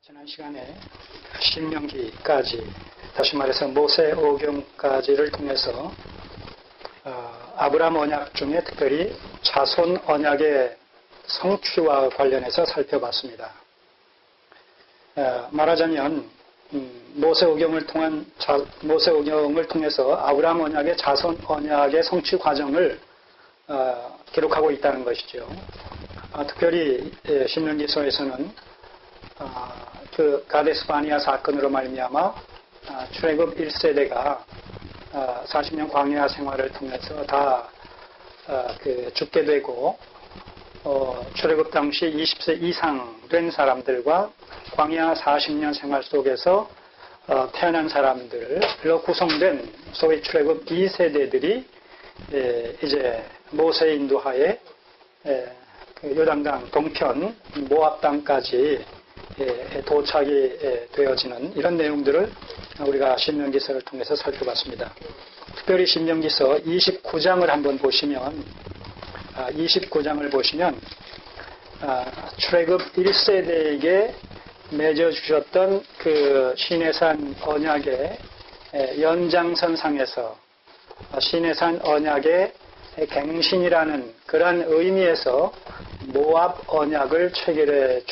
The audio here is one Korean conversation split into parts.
지난 시간에 신명기까지, 다시 말해서 모세오경까지를 통해서 아브라함 언약 중에 특별히 자손 언약의 성취와 관련해서 살펴봤습니다. 말하자면 모세오경을 통해서 아브라함 언약의 자손 언약의 성취 과정을 기록하고 있다는 것이죠. 특별히 신명기서에서는 그 가데스 바니아 사건으로 말미암아 출애굽 1세대가 40년 광야 생활을 통해서 다 죽게 되고, 출애굽 당시 20세 이상 된 사람들과 광야 40년 생활 속에서 태어난 사람들로 구성된 소위 출애굽 2세대들이 이제 모세의 인도하에 요단강 동편 모압 땅까지 도착이 되어지는 이런 내용들을 우리가 신명기서를 통해서 살펴봤습니다. 특별히 신명기서 29장을 한번 보시면, 29장을 보시면 출애굽 1세대에게 맺어주셨던 그 시내산 언약의 연장선상에서 시내산 언약의 갱신이라는 그런 의미에서 모압 언약을 체결해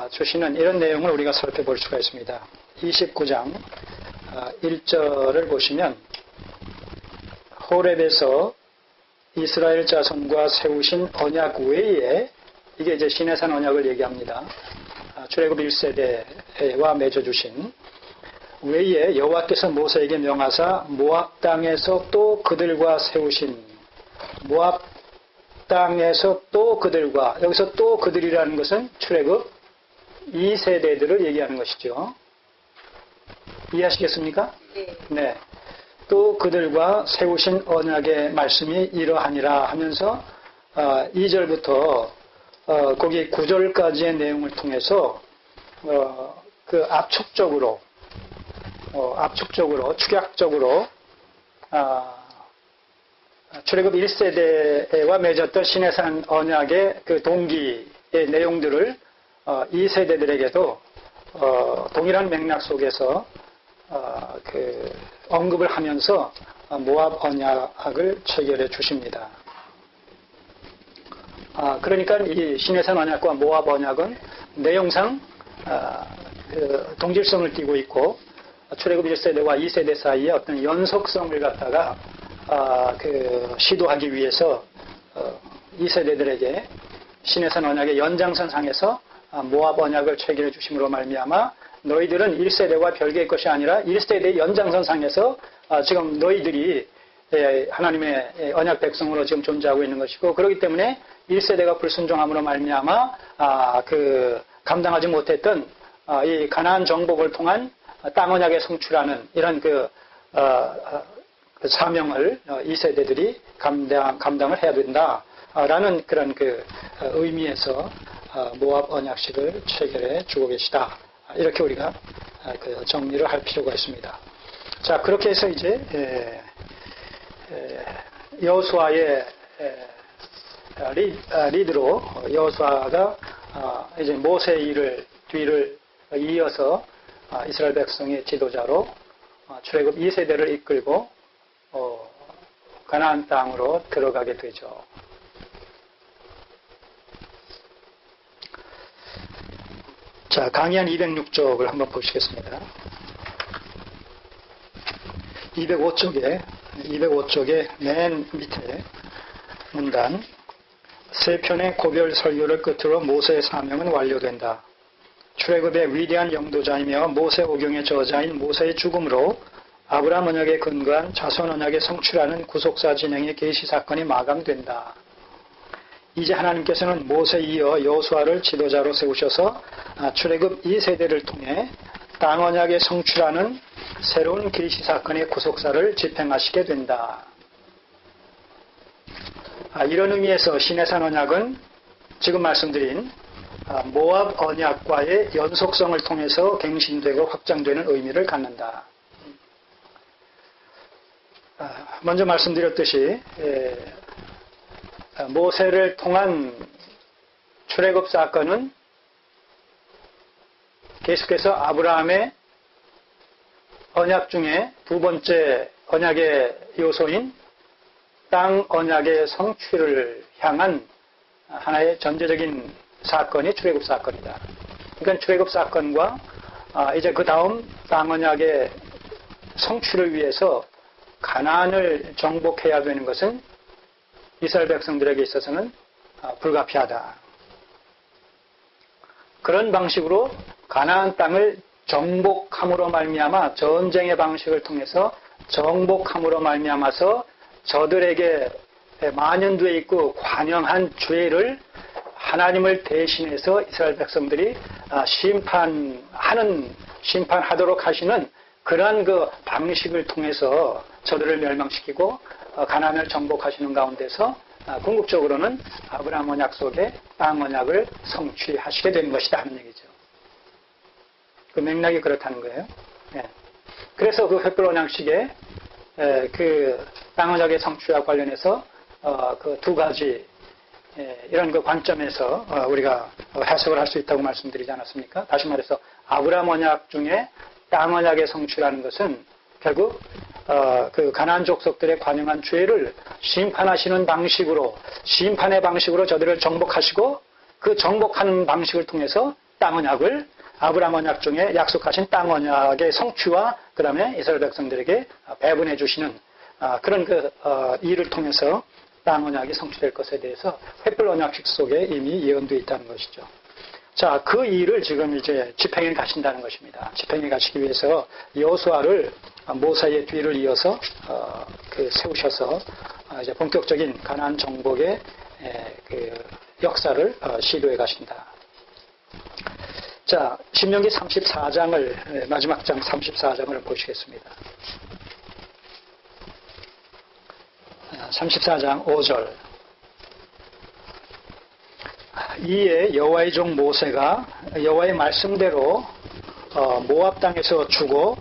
주시는 이런 내용을 우리가 살펴볼 수가 있습니다. 29장 1절을 보시면, 호렙에서 이스라엘 자손과 세우신 언약 외에, 이게 이제 시내산 언약을 얘기합니다. 출애굽 1세대와 맺어주신 외에 여호와께서 모세에게 명하사 모압 땅에서 또 그들과 세우신, 모압 땅에서 또 그들과, 여기서 또 그들이라는 것은 출애굽 2세대들을 얘기하는 것이죠. 이해하시겠습니까? 네. 또 그들과 세우신 언약의 말씀이 이러하니라 하면서 2절부터 거기 9절까지의 내용을 통해서 그 압축적으로 축약적으로 출애굽 1세대와 맺었던 시내산 언약의 그 동기의 내용들을 2세대들에게도 동일한 맥락 속에서 그 언급을 하면서 모압 언약을 체결해 주십니다. 그러니까 이 시내산 언약과 모압 언약은 내용상 그 동질성을 띠고 있고, 출애굽 1세대와 2세대 사이에 어떤 연속성을 갖다가 그 시도하기 위해서 2세대들에게 시내산 언약의 연장선상에서 모압 언약을 체결해 주심으로 말미암아 너희들은 1세대와 별개의 것이 아니라 1세대의 연장선상에서 지금 너희들이 하나님의 언약 백성으로 지금 존재하고 있는 것이고, 그렇기 때문에 1세대가 불순종함으로 말미암아 그 감당하지 못했던 이 가나안 정복을 통한 땅 언약의 성취라는 이런 그 사명을 2세대들이 감당을 해야 된다라는 그런 그 의미에서 모압 언약식을 체결해 주고 계시다. 이렇게 우리가 그 정리를 할 필요가 있습니다. 자, 그렇게 해서 이제 여호수아의 리드로 여호수아가 이제 모세의 일을 뒤를 이어서 이스라엘 백성의 지도자로 출애굽 2세대를 이끌고 가나안 땅으로 들어가게 되죠. 자, 강의한 206쪽을 한번 보시겠습니다. 205쪽에 맨 밑에 문단, 세 편의 고별 설교를 끝으로 모세의 사명은 완료된다. 출애굽의 위대한 영도자이며 모세오경의 저자인 모세의 죽음으로 아브라함 언약에 근거한 자손 언약의 성취라는 구속사 진행의 계시 사건이 마감된다. 이제 하나님께서는 모세 이어 여호수아를 지도자로 세우셔서 출애굽 2세대를 통해 땅 언약의 성취라는 새로운 계시 사건의 구속사를 집행하시게 된다. 이런 의미에서 시내산 언약은 지금 말씀드린 모압 언약과의 연속성을 통해서 갱신되고 확장되는 의미를 갖는다. 먼저 말씀드렸듯이 모세를 통한 출애굽 사건은 계속해서 아브라함의 언약 중에 두 번째 언약의 요소인 땅 언약의 성취를 향한 하나의 전제적인 사건이 출애굽 사건이다. 그러니까 출애굽 사건과 이제 그 다음 땅 언약의 성취를 위해서 가나안을 정복해야 되는 것은 이스라엘 백성들에게 있어서는 불가피하다. 그런 방식으로 가나안 땅을 정복함으로 말미암아 전쟁의 방식을 통해서 정복함으로 말미암아서 저들에게 만연되어 있고 관영한 죄를 하나님을 대신해서 이스라엘 백성들이 심판하도록 하시는 그러한 그 방식을 통해서 저들을 멸망시키고 가나안을 정복하시는 가운데서 궁극적으로는 아브라함 언약 속에 땅 언약을 성취하시게 된 것이다 하는 얘기죠. 그 맥락이 그렇다는 거예요. 예. 그래서 그 횃불 언약식의 그 땅 언약의 성취와 관련해서 그 두 가지 이런 그 관점에서 우리가 해석을 할 수 있다고 말씀드리지 않았습니까? 다시 말해서 아브라함 언약 중에 땅 언약의 성취라는 것은 결국 그 가나안 족속들의 관영한 죄를 심판하시는 방식으로 심판의 방식으로 저들을 정복하시고 그 정복하는 방식을 통해서 땅 언약을 아브라함 언약 중에 약속하신 땅 언약의 성취와 그 다음에 이스라엘 백성들에게 배분해 주시는 그런 그 일을 통해서 땅 언약이 성취될 것에 대해서 횃불 언약식 속에 이미 예언되어 있다는 것이죠. 자, 그 일을 지금 이제 집행에 가신다는 것입니다. 집행에 가시기 위해서 여호수아를 모세의 뒤를 이어서 세우셔서 이제 본격적인 가나안 정복의 그 역사를 시도해 가신다. 자, 신명기 34장을 마지막 장 34장을 보시겠습니다. 34장 5절. 이에 여호와의 종 모세가 여호와의 말씀대로 모압 땅에서 죽어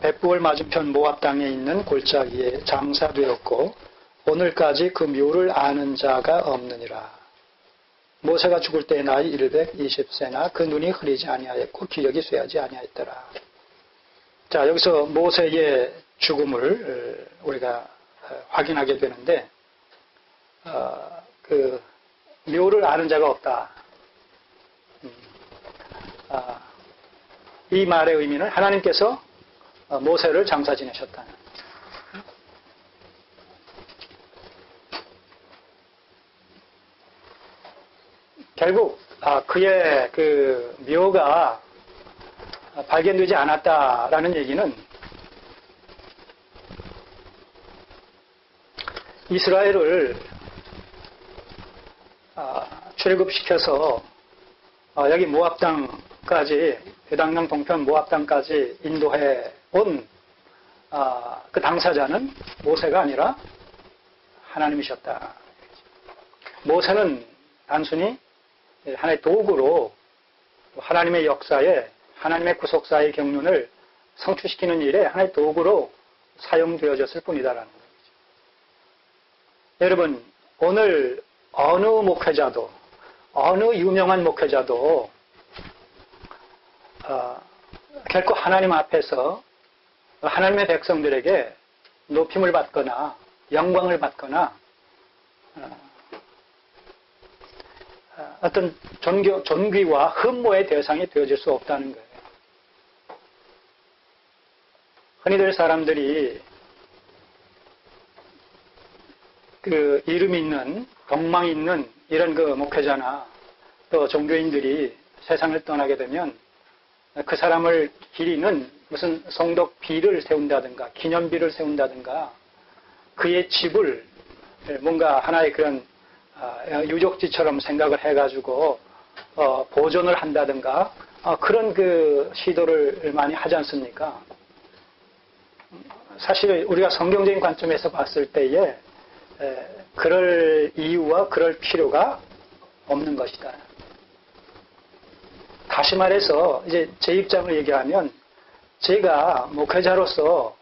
벳부을 맞은편 모압 땅에 있는 골짜기에 장사되었고 오늘까지 그 묘를 아는 자가 없느니라. 모세가 죽을 때 나이 120세나 그 눈이 흐리지 아니하였고 기력이 쇠하지 아니하였더라. 자, 여기서 모세의 죽음을 우리가 확인하게 되는데 그 묘를 아는 자가 없다. 이 말의 의미는 하나님께서 모세를 장사 지내셨다는. 결국 그의 그 묘가 발견되지 않았다라는 얘기는 이스라엘을 출애굽시켜서 여기 모압 땅까지 요단강 동편 모압 땅까지 인도해 온 그 당사자는 모세가 아니라 하나님이셨다. 모세는 단순히 하나의 도구로 하나님의 역사에 하나님의 구속사의 경륜을 성취시키는 일에 하나의 도구로 사용되어졌을 뿐이다라는 거죠. 여러분, 오늘 어느 목회자도 어느 유명한 목회자도 결코 하나님 앞에서 하나님의 백성들에게 높임을 받거나 영광을 받거나 어떤 존귀와 흠모의 대상이 되어질 수 없다는 거예요. 흔히들 사람들이 그 이름 있는, 덕망 있는 이런 그 목회자나 또 종교인들이 세상을 떠나게 되면 그 사람을 기리는 무슨 성덕비를 세운다든가 기념비를 세운다든가 그의 집을 뭔가 하나의 그런 유적지처럼 생각을 해가지고 보존을 한다든가 그런 그 시도를 많이 하지 않습니까? 사실 우리가 성경적인 관점에서 봤을 때에 그럴 이유와 그럴 필요가 없는 것이다. 다시 말해서 이제 제 입장을 얘기하면 제가 목회자로서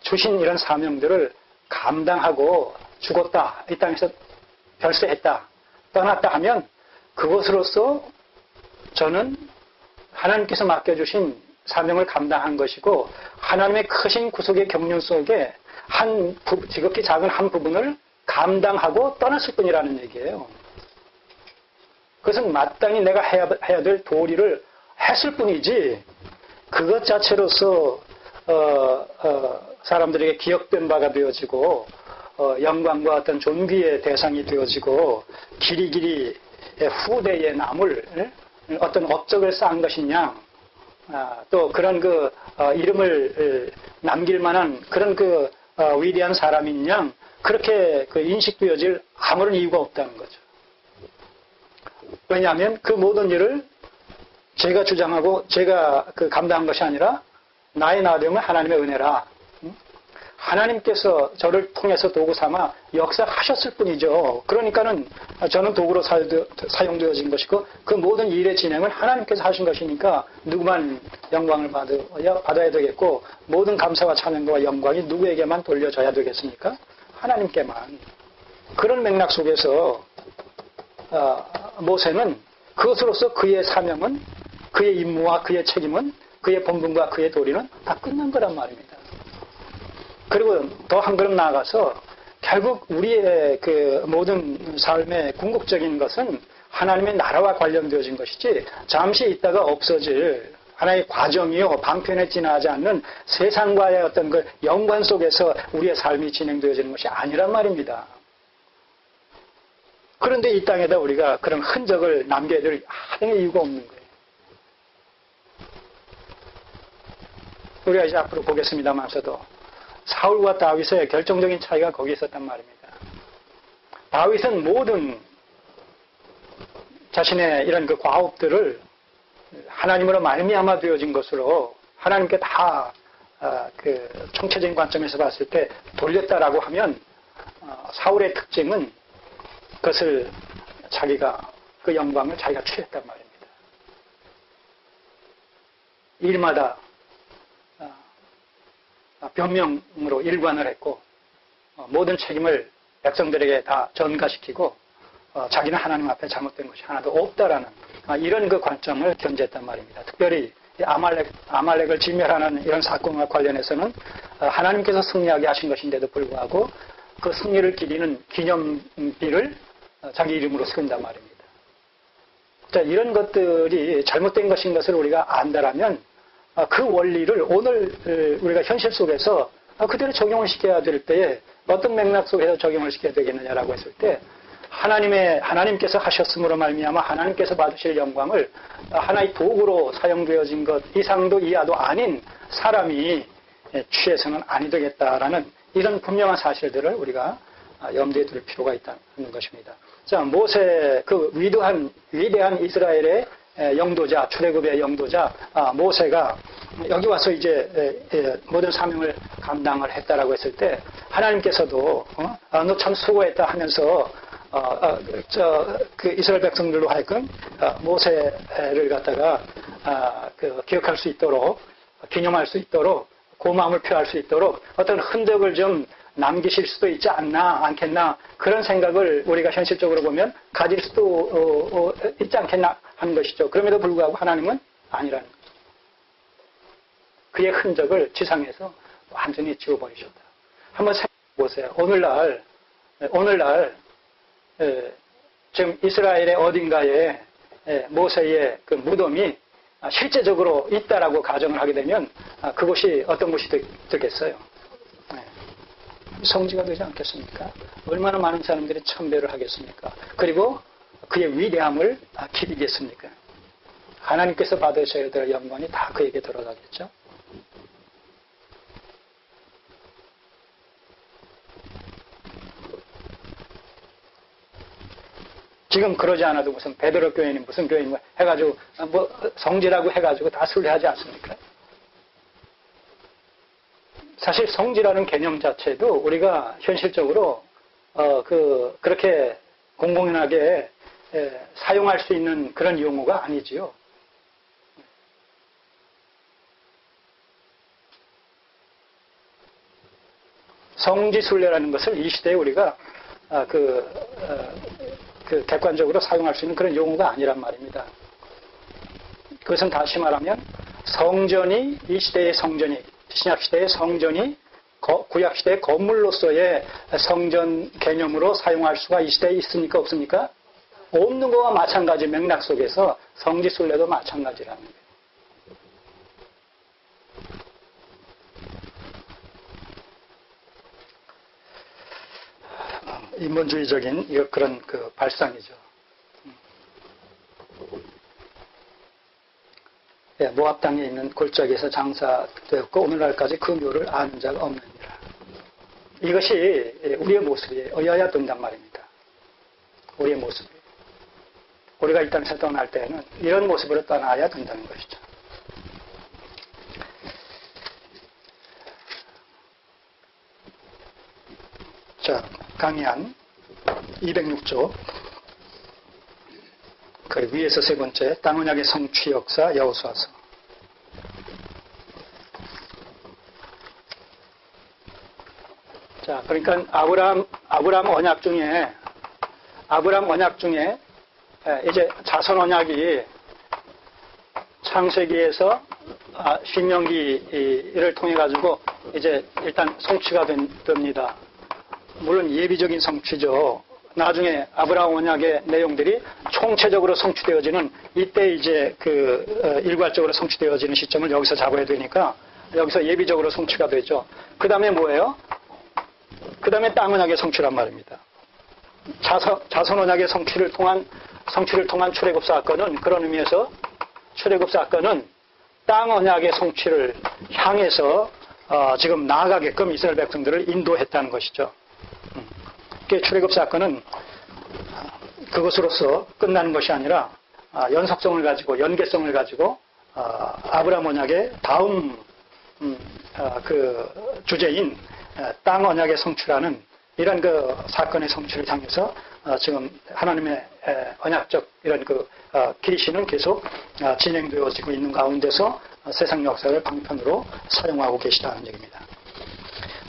주신 이런 사명들을 감당하고 죽었다, 이 땅에서 별세했다, 떠났다 하면 그것으로서 저는 하나님께서 맡겨주신 사명을 감당한 것이고 하나님의 크신 구속의 경륜 속에 지극히 작은 한 부분을 감당하고 떠났을 뿐이라는 얘기예요. 그것은 마땅히 내가 해야 될 도리를 했을 뿐이지 그것 자체로서 사람들에게 기억된 바가 되어지고 영광과 어떤 존귀의 대상이 되어지고 길이길이 후대에 남을 어떤 업적을 쌓은 것이냐 또 그런 이름을 남길 만한 그런 위대한 사람이냐 그렇게 인식되어질 아무런 이유가 없다는 거죠. 왜냐하면 그 모든 일을 제가 주장하고 제가 감당한 것이 아니라 나의 나됨은 하나님의 은혜라. 하나님께서 저를 통해서 도구 삼아 역사하셨을 뿐이죠. 그러니까는 저는 도구로 사용되어진 것이고 그 모든 일의 진행은 하나님께서 하신 것이니까 누구만 영광을 받아야 되겠고 모든 감사와 찬양과 영광이 누구에게만 돌려져야 되겠습니까? 하나님께만. 그런 맥락 속에서 모세는 그것으로서 그의 사명은 그의 임무와 그의 책임은 그의 본분과 그의 도리는 다 끝난 거란 말입니다. 그리고 더 한 걸음 나아가서 결국 우리의 모든 삶의 궁극적인 것은 하나님의 나라와 관련되어진 것이지 잠시 있다가 없어질 하나의 과정이요 방편에 지나지 않는 세상과의 어떤 연관 속에서 우리의 삶이 진행되어지는 것이 아니란 말입니다. 그런데 이 땅에다 우리가 그런 흔적을 남겨야 될 하등의 이유가 없는 거예요. 우리가 이제 앞으로 보겠습니다만서도 사울과 다윗의 결정적인 차이가 거기에 있었단 말입니다. 다윗은 모든 자신의 이런 과업들을 하나님으로 말미암아 되어진 것으로 하나님께 다 총체적인 관점에서 봤을 때 돌렸다라고 하면 사울의 특징은 그것을 그 영광을 자기가 취했단 말입니다. 일마다 변명으로 일관을 했고 모든 책임을 백성들에게 다 전가시키고 자기는 하나님 앞에 잘못된 것이 하나도 없다라는 이런 관점을 견지했단 말입니다. 특별히 아말렉을 진멸하는 이런 사건과 관련해서는 하나님께서 승리하게 하신 것인데도 불구하고 그 승리를 기리는 기념비를 자기 이름으로 세운단 말입니다. 자, 이런 것들이 잘못된 것인 것을 우리가 안다라면 그 원리를 오늘 우리가 현실 속에서 그대로 적용을 시켜야 될 때에 어떤 맥락 속에서 적용을 시켜야 되겠느냐라고 했을 때 하나님께서 하셨음으로 말미암아 하나님께서 받으실 영광을 하나의 도구로 사용되어진 것 이상도 이하도 아닌 사람이 취해서는 아니 되겠다라는 이런 분명한 사실들을 우리가 염두에 둘 필요가 있다는 것입니다. 자, 모세 위대한 이스라엘의 영도자, 출애굽의 영도자 모세가 여기 와서 이제 모든 사명을 감당을 했다라고 했을 때 하나님께서도 너 참 수고했다 하면서 이스라엘 백성들로 하여금 모세를 갖다가 기억할 수 있도록 기념할 수 있도록 고마움을 표할 수 있도록 어떤 흔적을 좀 남기실 수도 있지 않겠나 그런 생각을 우리가 현실적으로 보면 가질 수도 있지 않겠나 하는 것이죠. 그럼에도 불구하고 하나님은 아니라는 거죠. 그의 흔적을 지상에서 완전히 지워버리셨다. 한번 생각해 보세요. 오늘날 지금 이스라엘의 어딘가에 모세의 그 무덤이 실제적으로 있다라고 가정을 하게 되면 그곳이 어떤 곳이 되겠어요? 성지가 되지 않겠습니까? 얼마나 많은 사람들이 참배를 하겠습니까? 그리고 그의 위대함을 기리겠습니까? 하나님께서 받으셔야 될 영광이 다 그에게 들어가겠죠? 지금 그러지 않아도 무슨 베드로 교회니 무슨 교회니 해가지고 성지라고 해가지고 다 순례하지 않습니까? 사실 성지라는 개념 자체도 우리가 현실적으로 그렇게 공공연하게 사용할 수 있는 그런 용어가 아니지요. 성지 순례라는 것을 이 시대에 우리가 객관적으로 사용할 수 있는 그런 용어가 아니란 말입니다. 그것은 다시 말하면 성전이, 이 시대의 성전이, 신약시대의 성전이 구약시대의 건물로서의 성전 개념으로 사용할 수가 이 시대에 있습니까? 없습니까? 없는 거와 마찬가지 맥락 속에서 성지순례도 마찬가지라는 거예요. 인본주의적인 그런 그 발상이죠. 예, 모압 땅에 있는 골짜기에서 장사되었고 오늘날까지 그 묘를 아는 자가 없느니라. 이것이 우리의 모습이에요. 어여야 된단 말입니다. 우리의 모습이에요. 우리가 이 땅에서 떠날 때는 이런 모습으로 떠나야 된다는 것이죠. 자, 강의한 206조 그 위에서 세 번째 땅 언약의 성취 역사 여호수아서. 자, 그러니까 아브라함 언약 중에 이제 자손 언약이 창세기에서 신명기를 통해 가지고 이제 일단 성취가 됩니다. 물론 예비적인 성취죠. 나중에 아브라함 언약의 내용들이 총체적으로 성취되어지는 이때 이제 일괄적으로 성취되어지는 시점을 여기서 잡아야 되니까 여기서 예비적으로 성취가 되죠. 그 다음에 뭐예요? 그 다음에 땅 언약의 성취란 말입니다. 자손 언약의 성취를 통한 출애굽 사건은 그런 의미에서 출애굽 사건은 땅 언약의 성취를 향해서 지금 나아가게끔 이스라엘 백성들을 인도했다는 것이죠. 출애굽 사건은 그것으로서 끝나는 것이 아니라 연속성을 가지고 연계성을 가지고 아브라함 언약의 다음 그 주제인 땅 언약의 성취라는 이런 그 사건의 성취를 향해서 지금 하나님의 언약적 이런 기리시는 계속 진행되어지고 있는 가운데서 세상 역사를 방편으로 사용하고 계시다는 얘기입니다.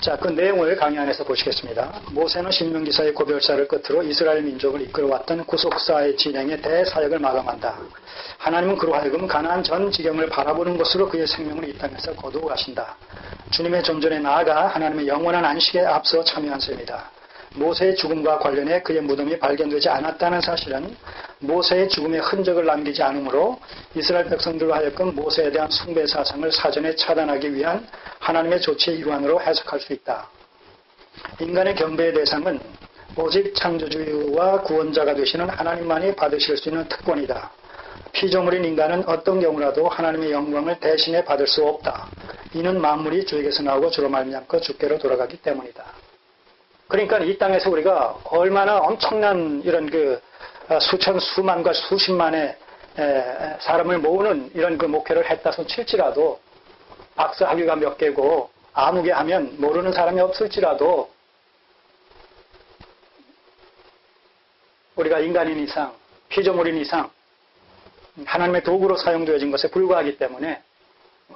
자, 그 내용을 강의 안에서 보시겠습니다. 모세는 신명기사의 고별사를 끝으로 이스라엘 민족을 이끌어왔던 구속사의 진행의 대사역을 마감한다. 하나님은 그로 하여금 가나안 전 지경을 바라보는 것으로 그의 생명을 이 땅에서 거두어 가신다. 주님의 존전에 나아가 하나님의 영원한 안식에 앞서 참여한 셈이다. 모세의 죽음과 관련해 그의 무덤이 발견되지 않았다는 사실은 모세의 죽음의 흔적을 남기지 않으므로 이스라엘 백성들과 하여금 모세에 대한 숭배 사상을 사전에 차단하기 위한 하나님의 조치의 일환으로 해석할 수 있다. 인간의 경배의 대상은 오직 창조주와 구원자가 되시는 하나님만이 받으실 수 있는 특권이다. 피조물인 인간은 어떤 경우라도 하나님의 영광을 대신해 받을 수 없다. 이는 만물이 주에게서 나오고 주로 말미암고 주께로 돌아가기 때문이다. 그러니까 이 땅에서 우리가 얼마나 엄청난 이런 수천, 수만과 수십만의 사람을 모으는 이런 목회를 했다 손 칠지라도 박사 학위가 몇 개고 아무개 하면 모르는 사람이 없을지라도 우리가 인간인 이상, 피조물인 이상 하나님의 도구로 사용되어진 것에 불과하기 때문에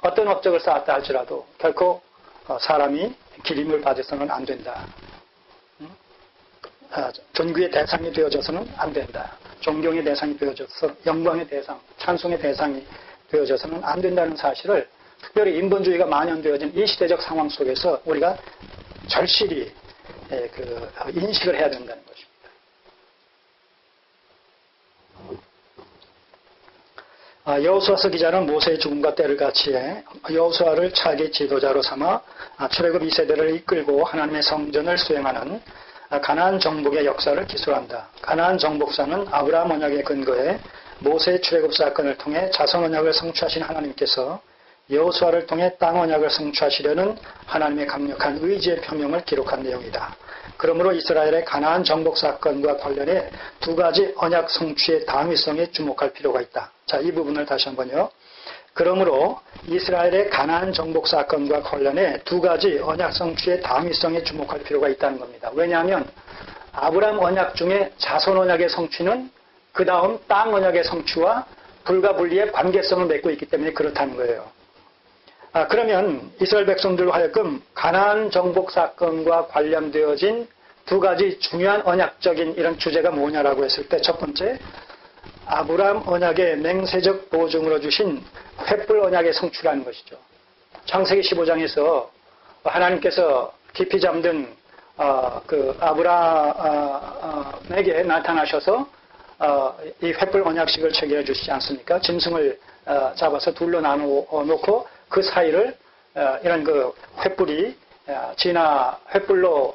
어떤 업적을 쌓았다 할지라도 결코 사람이 기림을 받아서는 안 된다. 존귀의 대상이 되어져서는 안 된다. 존경의 대상이 되어져서 영광의 대상, 찬송의 대상이 되어져서는 안 된다는 사실을 특별히 인본주의가 만연되어진 이 시대적 상황 속에서 우리가 절실히 인식을 해야 된다는 것입니다. 여호수아서 기자는 모세의 죽음과 때를 같이해 여호수아를 차기 지도자로 삼아 출애굽 2세대를 이끌고 하나님의 성전을 수행하는 가나안 정복의 역사를 기술한다. 가나안 정복사는 아브라함 언약에 근거해 모세의 출애굽 사건을 통해 자손 언약을 성취하신 하나님께서 여호수아를 통해 땅 언약을 성취하시려는 하나님의 강력한 의지의 표명을 기록한 내용이다. 그러므로 이스라엘의 가나안 정복 사건과 관련해 두 가지 언약 성취의 당위성에 주목할 필요가 있다. 자, 이 부분을 다시 한번요. 그러므로 이스라엘의 가나안 정복 사건과 관련해 두 가지 언약 성취의 당위성에 주목할 필요가 있다는 겁니다. 왜냐하면 아브라함 언약 중에 자손 언약의 성취는 그 다음 땅 언약의 성취와 불가분리의 관계성을 맺고 있기 때문에 그렇다는 거예요. 그러면 이스라엘 백성들로 하여금 가나안 정복 사건과 관련되어진 두 가지 중요한 언약적인 이런 주제가 뭐냐라고 했을 때 첫 번째, 아브라함 언약의 맹세적 보증으로 주신 횃불 언약의 성취라는 것이죠. 창세기 15장에서 하나님께서 깊이 잠든 그 아브라함에게 나타나셔서 이 횃불 언약식을 체결해 주시지 않습니까? 짐승을 잡아서 둘로 나누어 놓고 그 사이를 이런 그 횃불이 횃불로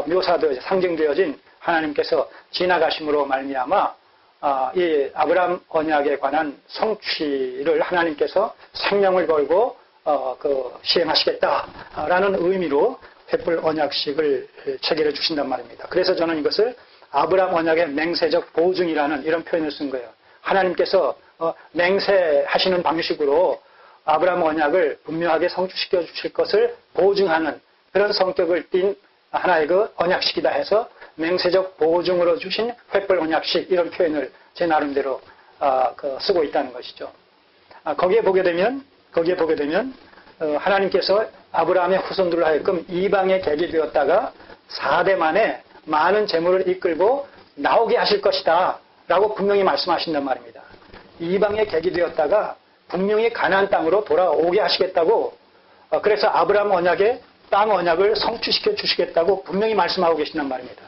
묘사되어 상징되어진 하나님께서 지나가심으로 말미암아 이 아브라함 언약에 관한 성취를 하나님께서 생명을 걸고 시행하시겠다라는 의미로 횃불 언약식을 체결해 주신단 말입니다. 그래서 저는 이것을 아브라함 언약의 맹세적 보증이라는 이런 표현을 쓴 거예요. 하나님께서 맹세하시는 방식으로 아브라함 언약을 분명하게 성취시켜 주실 것을 보증하는 그런 성격을 띤 하나의 그 언약식이다 해서 맹세적 보증으로 주신 횃불 언약식 이런 표현을 제 나름대로 쓰고 있다는 것이죠. 거기에 보게 되면 하나님께서 아브라함의 후손들로 하여금 이방에 객이 되었다가 4대 만에 많은 재물을 이끌고 나오게 하실 것이다 라고 분명히 말씀하신단 말입니다. 이방에 객이 되었다가 분명히 가나안 땅으로 돌아오게 하시겠다고 그래서 아브라함 언약의 땅 언약을 성취시켜 주시겠다고 분명히 말씀하고 계신단 말입니다.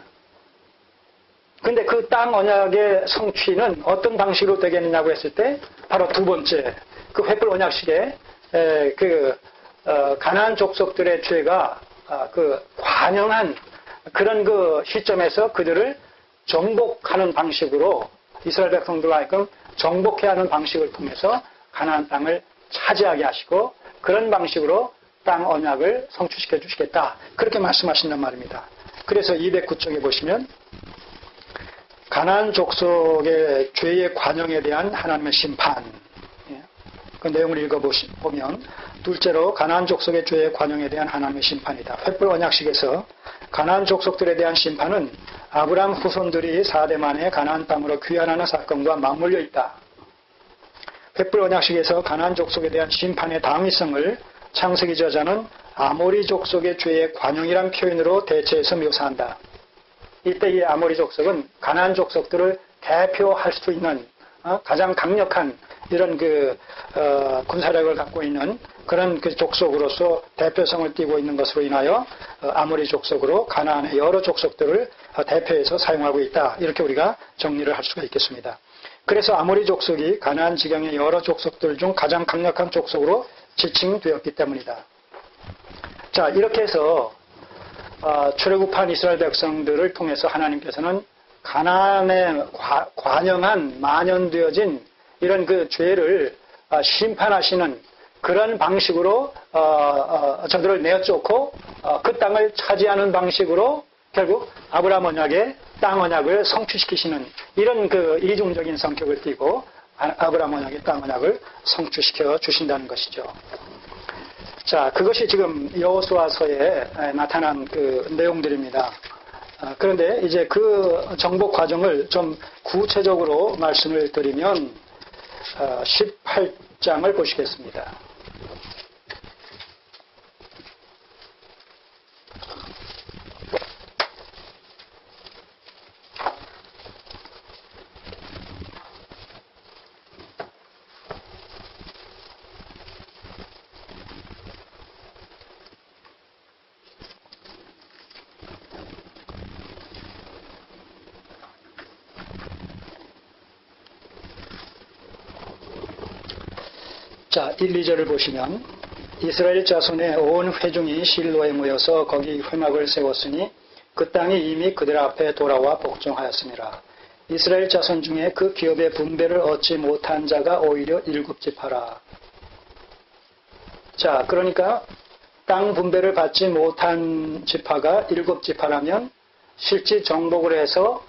근데 그 땅 언약의 성취는 어떤 방식으로 되겠느냐고 했을 때 바로 두 번째 그 횃불 언약식에 가나안 족속들의 죄가 관영한 그런 그 시점에서 그들을 정복하는 방식으로 이스라엘 백성들과 하여금 정복해야 하는 방식을 통해서 가나안 땅을 차지하게 하시고 그런 방식으로 땅 언약을 성취시켜 주시겠다. 그렇게 말씀하신단 말입니다. 그래서 209쪽에 보시면 가나안 족속의 죄의 관영에 대한 하나님의 심판 그 내용을 읽어보면 둘째로 가나안 족속의 죄의 관영에 대한 하나님의 심판이다. 횃불 언약식에서 가나안 족속들에 대한 심판은 아브라함 후손들이 4대 만에 가나안 땅으로 귀환하는 사건과 맞물려 있다. 횃불 언약식에서 가나안 족속에 대한 심판의 당위성을 창세기 저자는 아모리 족속의 죄의 관영이란 표현으로 대체해서 묘사한다. 이때 이 아모리 족속은 가나안 족속들을 대표할 수 있는 가장 강력한 이런 군사력을 갖고 있는 그런 그 족속으로서 대표성을 띠고 있는 것으로 인하여 아모리 족속으로 가나안의 여러 족속들을 대표해서 사용하고 있다. 이렇게 우리가 정리를 할 수가 있겠습니다. 그래서 아모리 족속이 가나안 지경의 여러 족속들 중 가장 강력한 족속으로 지칭되었기 때문이다. 자, 이렇게 해서 출애굽한 이스라엘 백성들을 통해서 하나님께서는 가나안에 관영한 만연되어진 이런 그 죄를 심판하시는 그런 방식으로 저들을 내어쫓고 그 땅을 차지하는 방식으로 결국 아브라함 언약의 땅 언약을 성취시키시는 이런 그 이중적인 성격을 띠고 아브라함 언약의 땅 언약을 성취시켜 주신다는 것이죠. 자, 그것이 지금 여호수아서에 나타난 그 내용들입니다. 그런데 이제 그 정복 과정을 좀 구체적으로 말씀을 드리면 18장을 보시겠습니다. 자, 1, 2절을 보시면 이스라엘 자손의 온 회중이 실로에 모여서 거기 회막을 세웠으니 그 땅이 이미 그들 앞에 돌아와 복종하였습니다. 이스라엘 자손 중에 그 기업의 분배를 얻지 못한 자가 오히려 7지파라. 자, 그러니까 땅 분배를 받지 못한 지파가 7지파라면 실제 정복을 해서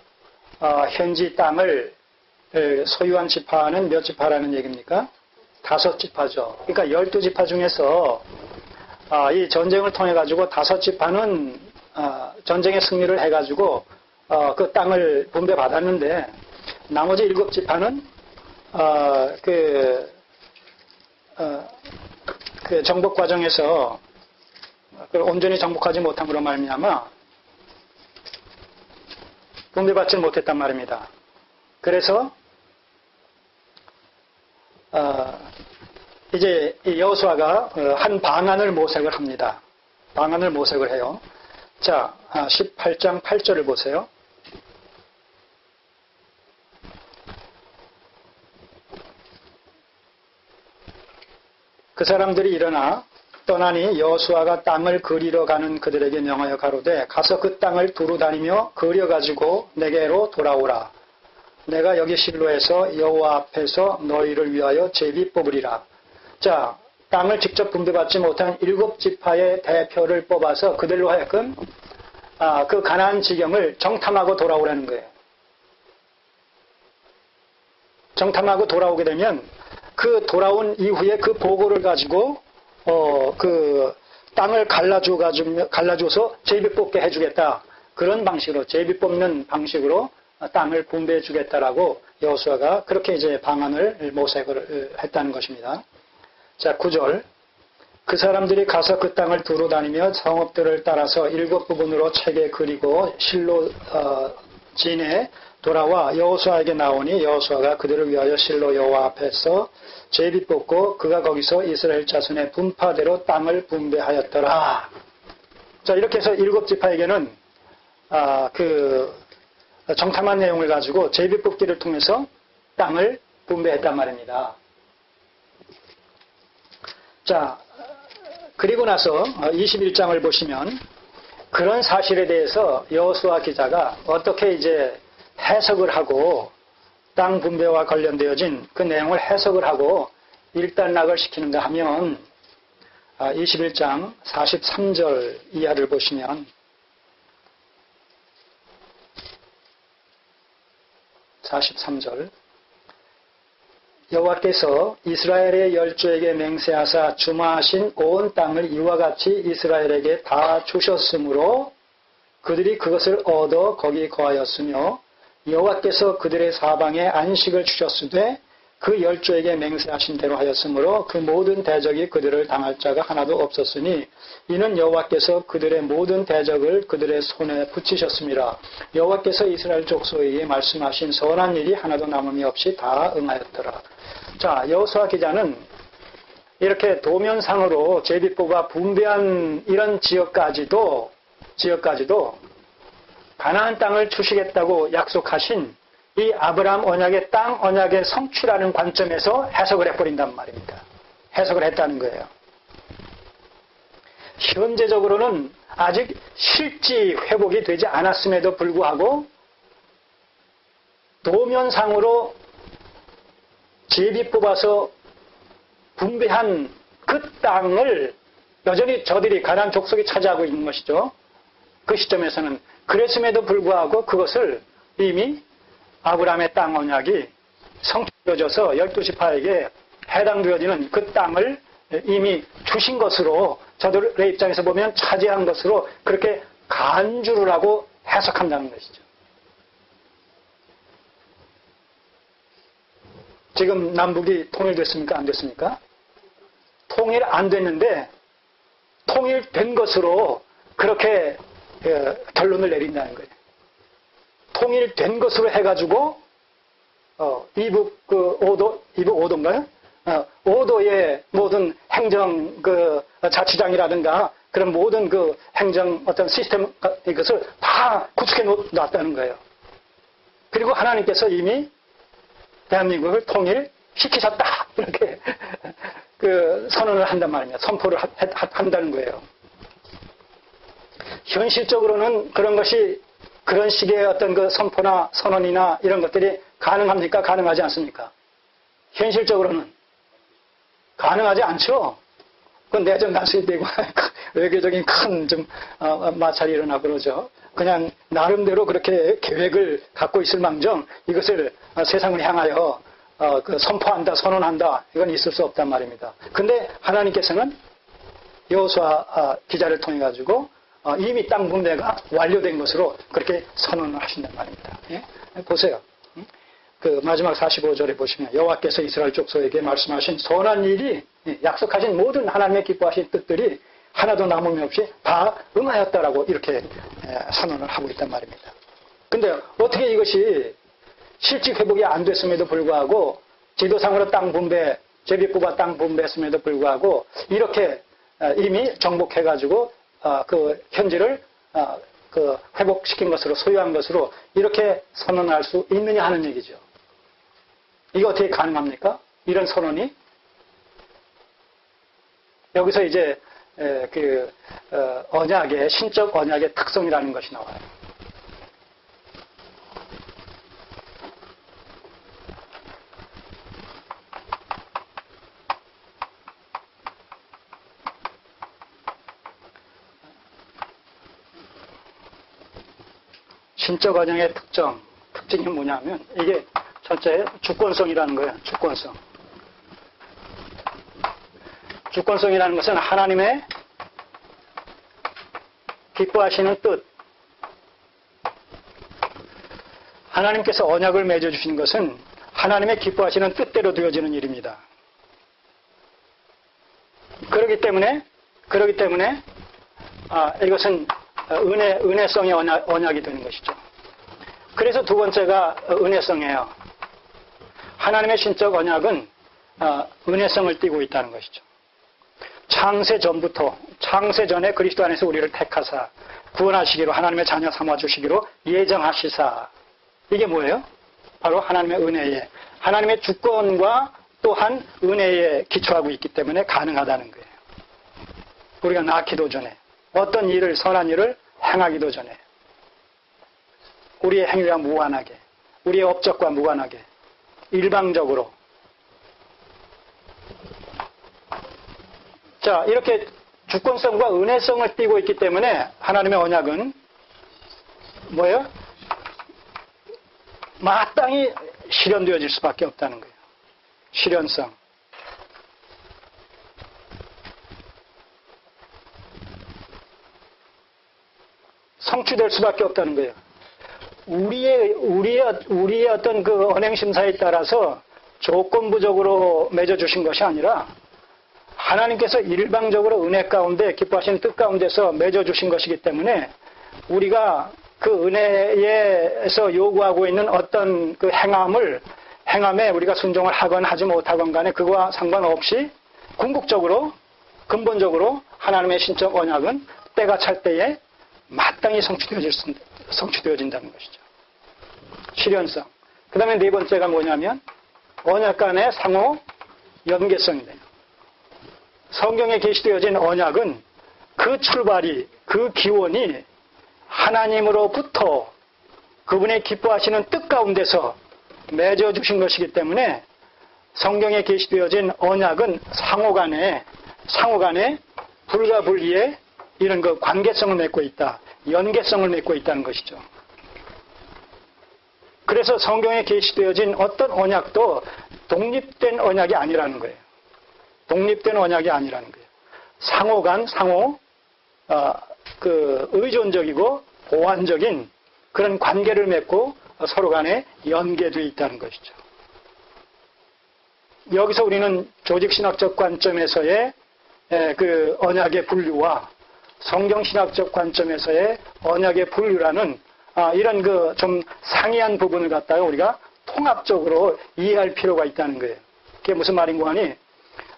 현지 땅을 소유한 지파는 몇 지파라는 얘기입니까? 5지파죠. 그러니까 12지파 중에서 이 전쟁을 통해 가지고 5지파는 전쟁의 승리를 해 가지고 그 땅을 분배받았는데 나머지 7지파는 그 정복 과정에서 온전히 정복하지 못함으로 말미암아 분배받지 못했단 말입니다. 그래서 이제 여호수아가 한 방안을 모색을 합니다. 방안을 모색을 해요. 자, 18장 8절을 보세요. 그 사람들이 일어나 떠나니 여호수아가 땅을 그리러 가는 그들에게 명하여 가로되 가서 그 땅을 두루 다니며 그려가지고 내게로 돌아오라. 내가 여기 실로에서 여호와 앞에서 너희를 위하여 제비 뽑으리라. 자, 땅을 직접 분배받지 못한 7지파의 대표를 뽑아서 그들로 하여금 그 가나안 지경을 정탐하고 돌아오라는 거예요. 정탐하고 돌아오게 되면 그 돌아온 이후에 그 보고를 가지고 그 땅을 갈라줘서 제비 뽑게 해주겠다. 그런 방식으로 제비 뽑는 방식으로 땅을 분배해 주겠다라고 여호수아가 그렇게 이제 방안을 모색을 했다는 것입니다. 자, 9절. 그 사람들이 가서 그 땅을 두루 다니며 성읍들을 따라서 7부분으로 채게 그리고 실로 진에 돌아와 여호수아에게 나오니 여호수아가 그들을 위하여 실로 여호와 앞에서 제비 뽑고 그가 거기서 이스라엘 자손의 분파대로 땅을 분배하였더라. 자, 이렇게 해서 7지파에게는 그 정탐한 내용을 가지고 제비 뽑기를 통해서 땅을 분배했단 말입니다. 자, 그리고 나서 21장을 보시면 그런 사실에 대해서 여호수아 기자가 어떻게 이제 해석을 하고 땅 분배와 관련되어진 그 내용을 해석을 하고 일단락을 시키는가 하면 21장 43절 이하를 보시면 43절 여호와께서 이스라엘의 열조에게 맹세하사 주마하신 온 땅을 이와 같이 이스라엘에게 다 주셨으므로 그들이 그것을 얻어 거기 거하였으며 여호와께서 그들의 사방에 안식을 주셨으되 그 열조에게 맹세하신 대로 하였으므로 그 모든 대적이 그들을 당할 자가 하나도 없었으니 이는 여호와께서 그들의 모든 대적을 그들의 손에 붙이셨습니다. 여호와께서 이스라엘 족속에게 말씀하신 선한 일이 하나도 남음이 없이 다 응하였더라. 자, 여호수아 기자는 이렇게 도면상으로 제비 뽑아 분배한 이런 지역까지도 가나안 땅을 주시겠다고 약속하신 이 아브라함 언약의 땅 언약의 성취라는 관점에서 해석을 해버린단 말입니다. 해석을 했다는 거예요. 현재적으로는 아직 실지 회복이 되지 않았음에도 불구하고 도면상으로 제비 뽑아서 분배한 그 땅을 여전히 저들이 가나안 족속이 차지하고 있는 것이죠. 그 시점에서는 그랬음에도 불구하고 그것을 이미 아브라함의 땅 언약이 성취되어져서 12지파에게 해당되어지는 그 땅을 이미 주신 것으로 저들의 입장에서 보면 차지한 것으로 그렇게 간주를 하고 해석한다는 것이죠. 지금 남북이 통일됐습니까? 안 됐습니까? 통일 안 됐는데 통일된 것으로 그렇게 결론을 내린다는 거예요. 통일된 것으로 해가지고 이북 이북 5도인가요? 5도의 모든 행정 자치장이라든가 그런 모든 그 행정 어떤 시스템 이것을 다 구축해 놨다는 거예요. 그리고 하나님께서 이미 대한민국을 통일시키셨다 이렇게 선언을 한단 말입니다. 선포를 한다는 거예요. 현실적으로는 그런 것이 그런 식의 어떤 그 선포나 선언이나 이런 것들이 가능합니까? 가능하지 않습니까? 현실적으로는 가능하지 않죠. 그 내정 단속이 되고 외교적인 큰 좀 마찰이 일어나 그러죠. 그냥 나름대로 그렇게 계획을 갖고 있을 망정 이것을 세상을 향하여 선포한다, 선언한다 이건 있을 수 없단 말입니다. 근데 하나님께서는 여호수아 기자를 통해 가지고 이미 땅 분배가 완료된 것으로 그렇게 선언을 하신단 말입니다. 예? 보세요. 그 마지막 45절에 보시면 여호와께서 이스라엘 족속에게 말씀하신 선한 일이 약속하신 모든 하나님의 기뻐하신 뜻들이 하나도 남음이 없이 다 응하였다라고 이렇게 선언을 하고 있단 말입니다. 근데 어떻게 이것이 실직 회복이 안 됐음에도 불구하고 지도상으로 땅 분배, 제비뽑아 땅 분배했음에도 불구하고 이렇게 이미 정복해가지고 그 현지를 그 회복시킨 것으로, 소유한 것으로 이렇게 선언할 수 있느냐 하는 얘기죠. 이게 어떻게 가능합니까? 이런 선언이? 여기서 이제 언약의, 신적 언약의 특성이라는 것이 나와요. 신적 언약의 특징이 뭐냐면 이게 첫째 주권성이라는 거예요. 주권성. 주권성이라는 것은 하나님의 기뻐하시는 뜻. 하나님께서 언약을 맺어주신 것은 하나님의 기뻐하시는 뜻대로 되어지는 일입니다. 그렇기 때문에 이것은 은혜성의 언약이 되는 것이죠. 그래서 두 번째가 은혜성이에요. 하나님의 신적 언약은 은혜성을 띠고 있다는 것이죠. 창세 전에 그리스도 안에서 우리를 택하사 구원하시기로, 하나님의 자녀 삼아주시기로 예정하시사. 이게 뭐예요? 바로 하나님의 은혜에, 하나님의 주권과 또한 은혜에 기초하고 있기 때문에 가능하다는 거예요. 우리가 낳기도 전에, 어떤 일을, 선한 일을 행하기도 전에, 우리의 행위와 무관하게, 우리의 업적과 무관하게, 일방적으로. 자, 이렇게 주권성과 은혜성을 띠고 있기 때문에 하나님의 언약은 뭐예요? 마땅히 실현되어질 수밖에 없다는 거예요. 실현성. 성취될 수밖에 없다는 거예요. 우리의 어떤 그 언행심사에 따라서 조건부적으로 맺어주신 것이 아니라 하나님께서 일방적으로 은혜 가운데 기뻐하시는 뜻 가운데서 맺어주신 것이기 때문에 우리가 그 은혜에서 요구하고 있는 어떤 그 행함에 우리가 순종을 하건 하지 못하건 간에 그거와 상관없이 궁극적으로, 근본적으로 하나님의 신적 언약은 때가 찰 때에 마땅히 성취되어진다는 것이죠. 실현성. 그 다음에 네 번째가 뭐냐면 언약 간의 상호 연계성이네요. 성경에 게시되어진 언약은 그 출발이, 그 기원이 하나님으로부터 그분의 기뻐하시는 뜻 가운데서 맺어주신 것이기 때문에 성경에 게시되어진 언약은 상호간에 불가분리의 이런 그 관계성을 맺고 있다. 연계성을 맺고 있다는 것이죠. 그래서 성경에 게시되어진 어떤 언약도 독립된 언약이 아니라는 거예요. 독립된 언약이 아니라는 거예요. 의존적이고 보완적인 그런 관계를 맺고 서로 간에 연계되어 있다는 것이죠. 여기서 우리는 조직신학적 관점에서의 그 언약의 분류와 성경신학적 관점에서의 언약의 분류라는 이런 그 좀 상이한 부분을 갖다가 우리가 통합적으로 이해할 필요가 있다는 거예요. 그게 무슨 말인고 하니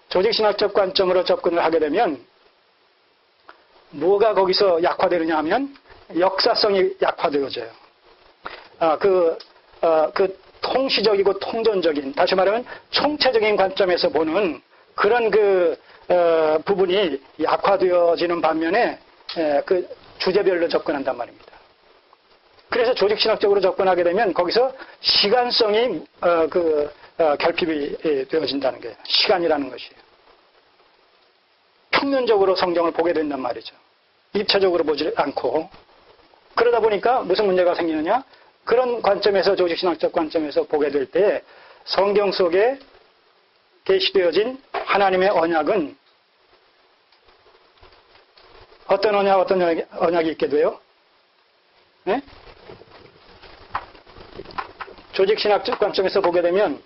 조직신학적 관점으로 접근을 하게 되면 뭐가 거기서 약화되느냐 하면 역사성이 약화되어져요. 그 통시적이고 통전적인, 다시 말하면 총체적인 관점에서 보는 그런 부분이 약화되어지는 반면에 그 주제별로 접근한단 말입니다. 그래서 조직신학적으로 접근하게 되면 거기서 시간성이 결핍이 되어진다는 거예요. 시간이라는 것이에요. 평면적으로 성경을 보게 된단 말이죠. 입체적으로 보지 않고. 그러다 보니까 무슨 문제가 생기느냐? 그런 관점에서, 조직신학적 관점에서 보게 될 때 성경 속에 게시되어진 하나님의 언약은 어떤 언약이 있게 돼요? 네? 조직신학적 관점에서 보게 되면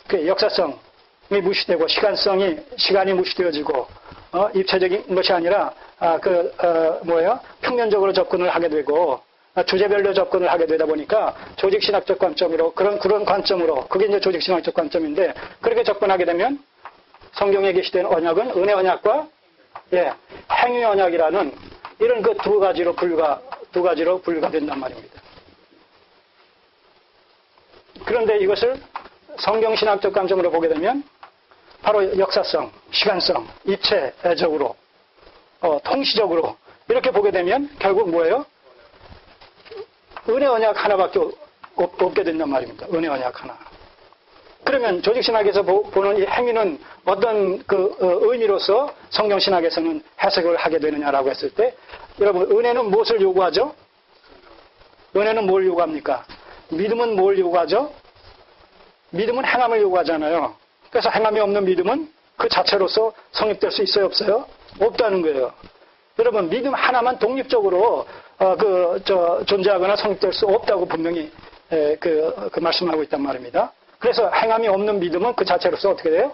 그 역사성이 무시되고 시간이 무시되어지고 입체적인 것이 아니라 평면적으로 접근을 하게 되고 주제별로 접근을 하게 되다 보니까 조직신학적 관점으로 그런 관점으로 그게 이제 조직신학적 관점인데 그렇게 접근하게 되면 성경에 계시된 언약은 은혜 언약과 행위 언약이라는 이런 그 두 가지로 분류가 된단 말입니다. 그런데 이것을 성경신학적 관점으로 보게 되면 바로 역사성, 시간성, 입체적으로, 통시적으로 이렇게 보게 되면 결국 뭐예요? 은혜 언약 하나밖에 없게 된단 말입니다. 은혜 언약 하나. 그러면 조직신학에서 보는 이 행위는 어떤 그 의미로서 성경신학에서는 해석을 하게 되느냐라고 했을 때 여러분 은혜는 무엇을 요구하죠? 은혜는 뭘 요구합니까? 믿음은 뭘 요구하죠? 믿음은 행함을 요구하잖아요. 그래서 행함이 없는 믿음은 그 자체로서 성립될 수 있어요, 없어요? 없다는 거예요. 여러분 믿음 하나만 독립적으로 존재하거나 성립될 수 없다고 분명히 말씀하고 있단 말입니다. 그래서 행함이 없는 믿음은 그 자체로서 어떻게 돼요?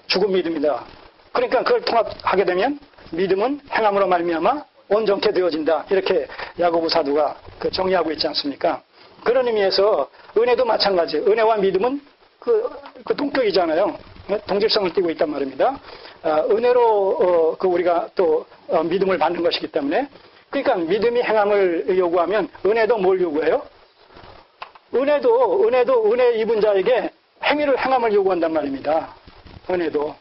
죽은 믿음이다. 그러니까 그걸 통합하게 되면 믿음은 행함으로 말미암아 온전케 되어진다. 이렇게 야고보 사도가 정의하고 있지 않습니까? 그런 의미에서 은혜도 마찬가지. 은혜와 믿음은 그 동격이잖아요. 동질성을 띠고 있단 말입니다. 은혜로 우리가 또 믿음을 받는 것이기 때문에 그러니까 믿음이 행함을 요구하면 은혜도 뭘 요구해요? 은혜도 은혜 입은 자에게 행함을 요구한단 말입니다. 은혜도.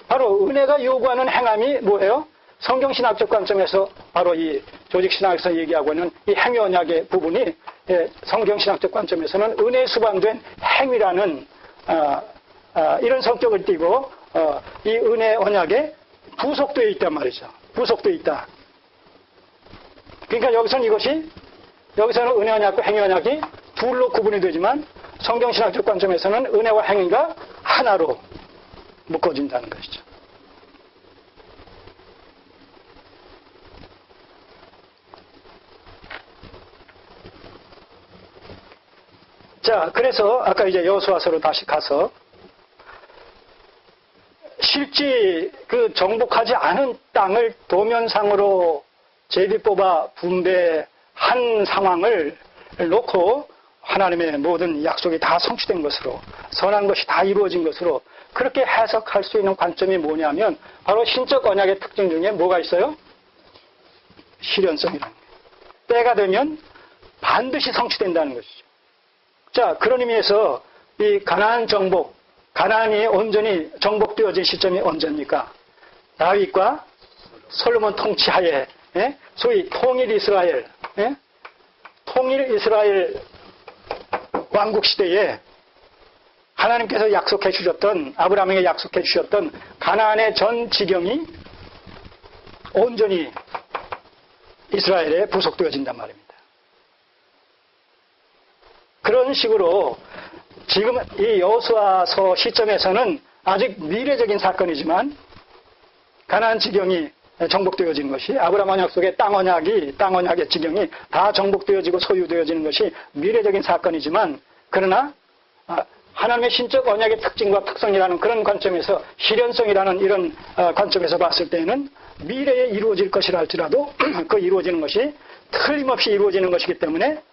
바로 은혜가 요구하는 행함이 뭐예요? 성경신학적 관점에서 바로 이 조직신학에서 얘기하고 있는 이 행위 언약의 부분이 성경신학적 관점에서는 은혜에 수반된 행위라는 이런 성격을 띠고 이 은혜 언약에 부속되어 있단 말이죠. 부속되어 있다. 그러니까 여기서는 은혜 언약과 행위 언약이 둘로 구분이 되지만 성경신학적 관점에서는 은혜와 행위가 하나로 묶어진다는 것이죠. 자, 그래서 아까 이제 여호수아서로 다시 가서 실제 그 정복하지 않은 땅을 도면상으로 제비 뽑아 분배한 상황을 놓고 하나님의 모든 약속이 다 성취된 것으로 선한 것이 다 이루어진 것으로 그렇게 해석할 수 있는 관점이 뭐냐면 바로 신적 언약의 특징 중에 뭐가 있어요? 실현성이라는 거예요. 때가 되면 반드시 성취된다는 것이죠. 자, 그런 의미에서 이 가나안 정복, 가나안이 온전히 정복되어진 시점이 언제입니까? 다윗과 솔로몬 통치하에 소위 통일 이스라엘, 통일 이스라엘 왕국 시대에 하나님께서 약속해 주셨던 아브라함에게 약속해 주셨던 가나안의 전 지경이 온전히 이스라엘에 부속되어진단 말입니다. 그런 식으로 지금 이 여호수아서 시점에서는 아직 미래적인 사건이지만 가나안 지경이 정복되어지는 것이 아브라함 언약 속의 땅 언약의 지경이 다 정복되어지고 소유되어지는 것이 미래적인 사건이지만 그러나 하나님의 신적 언약의 특징과 특성이라는 그런 관점에서 실현성이라는 이런 관점에서 봤을 때는 미래에 이루어질 것이라 할지라도 그 이루어지는 것이 틀림없이 이루어지는 것이기 때문에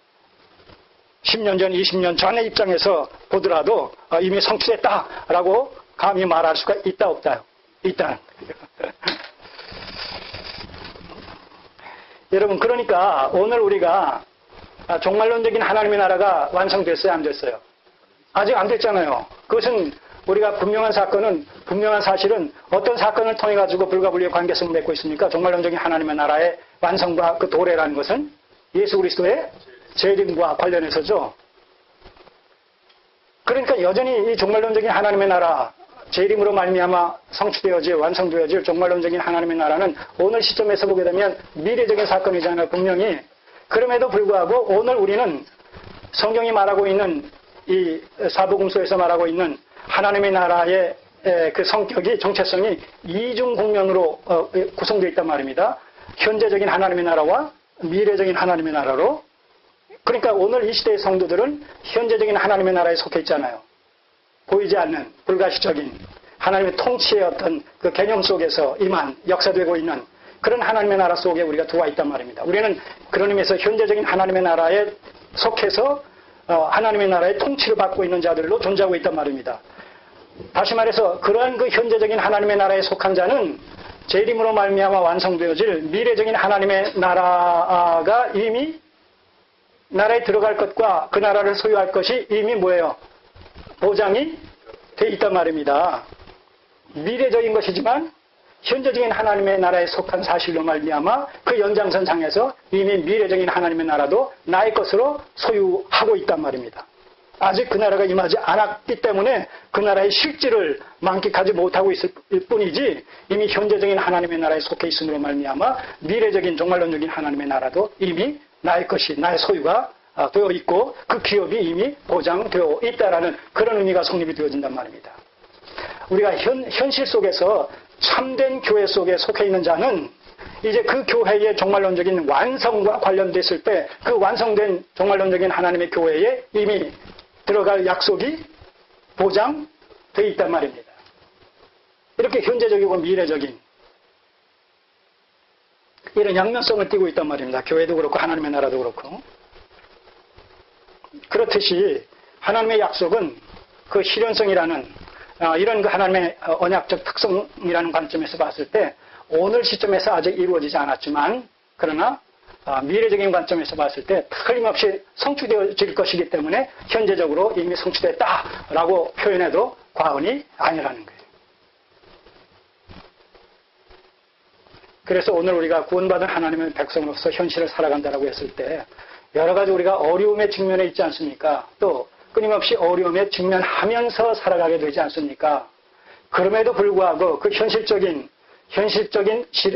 10년 전, 20년 전의 입장에서 보더라도 이미 성취됐다라고 감히 말할 수가 있다 없다요? 있다. 여러분 그러니까 오늘 우리가 종말론적인 하나님의 나라가 완성됐어요? 안 됐어요? 아직 안 됐잖아요. 그것은 우리가 분명한 사실은 어떤 사건을 통해 가지고 불가분리의 관계성을 맺고 있습니까? 종말론적인 하나님의 나라의 완성과 그 도래라는 것은 예수 그리스도의 재림과 관련해서죠. 그러니까 여전히 이 종말론적인 하나님의 나라, 재림으로 말미암아 성취되어질, 완성되어질 종말론적인 하나님의 나라는 오늘 시점에서 보게 되면 미래적인 사건이잖아요. 분명히. 그럼에도 불구하고 오늘 우리는 성경이 말하고 있는 이 사복음서에서 말하고 있는 하나님의 나라의 그 성격이, 정체성이 이중 국면으로 구성되어 있단 말입니다. 현재적인 하나님의 나라와 미래적인 하나님의 나라로. 그러니까 오늘 이 시대의 성도들은 현재적인 하나님의 나라에 속해 있잖아요. 보이지 않는 불가시적인 하나님의 통치의 어떤 그 개념 속에서 역사되고 있는 그런 하나님의 나라 속에 우리가 들어와 있단 말입니다. 우리는 그런 의미에서 현재적인 하나님의 나라에 속해서 하나님의 나라의 통치를 받고 있는 자들로 존재하고 있단 말입니다. 다시 말해서 그러한 그 현재적인 하나님의 나라에 속한 자는 재림으로 말미암아 완성되어질 미래적인 하나님의 나라가 이미 나라에 들어갈 것과 그 나라를 소유할 것이 이미 뭐예요? 보장이 돼 있단 말입니다. 미래적인 것이지만 현재적인 하나님의 나라에 속한 사실로 말미암아 그 연장선상에서 이미 미래적인 하나님의 나라도 나의 것으로 소유하고 있단 말입니다. 아직 그 나라가 임하지 않았기 때문에 그 나라의 실질을 만끽하지 못하고 있을 뿐이지 이미 현재적인 하나님의 나라에 속해 있음으로 말미암아 미래적인 종말론적인 하나님의 나라도 이미 나의 것이 나의 소유가 되어 있고 그 기업이 이미 보장되어 있다라는 그런 의미가 성립이 되어진단 말입니다. 우리가 현실 속에서 참된 교회 속에 속해 있는 자는 이제 그 교회의 종말론적인 완성과 관련됐을 때 그 완성된 종말론적인 하나님의 교회에 이미 들어갈 약속이 보장되어 있단 말입니다. 이렇게 현재적이고 미래적인 이런 양면성을 띠고 있단 말입니다. 교회도 그렇고 하나님의 나라도 그렇고. 그렇듯이 하나님의 약속은 그 실현성이라는 이런 그 하나님의 언약적 특성이라는 관점에서 봤을 때 오늘 시점에서 아직 이루어지지 않았지만 그러나 미래적인 관점에서 봤을 때 틀림없이 성취되어질 것이기 때문에 현재적으로 이미 성취됐다라고 표현해도 과언이 아니라는 거예요. 그래서 오늘 우리가 구원받은 하나님의 백성으로서 현실을 살아간다라고 했을 때 여러 가지 우리가 어려움에 직면해 있지 않습니까? 또 끊임없이 어려움에 직면하면서 살아가게 되지 않습니까? 그럼에도 불구하고 그 현실적인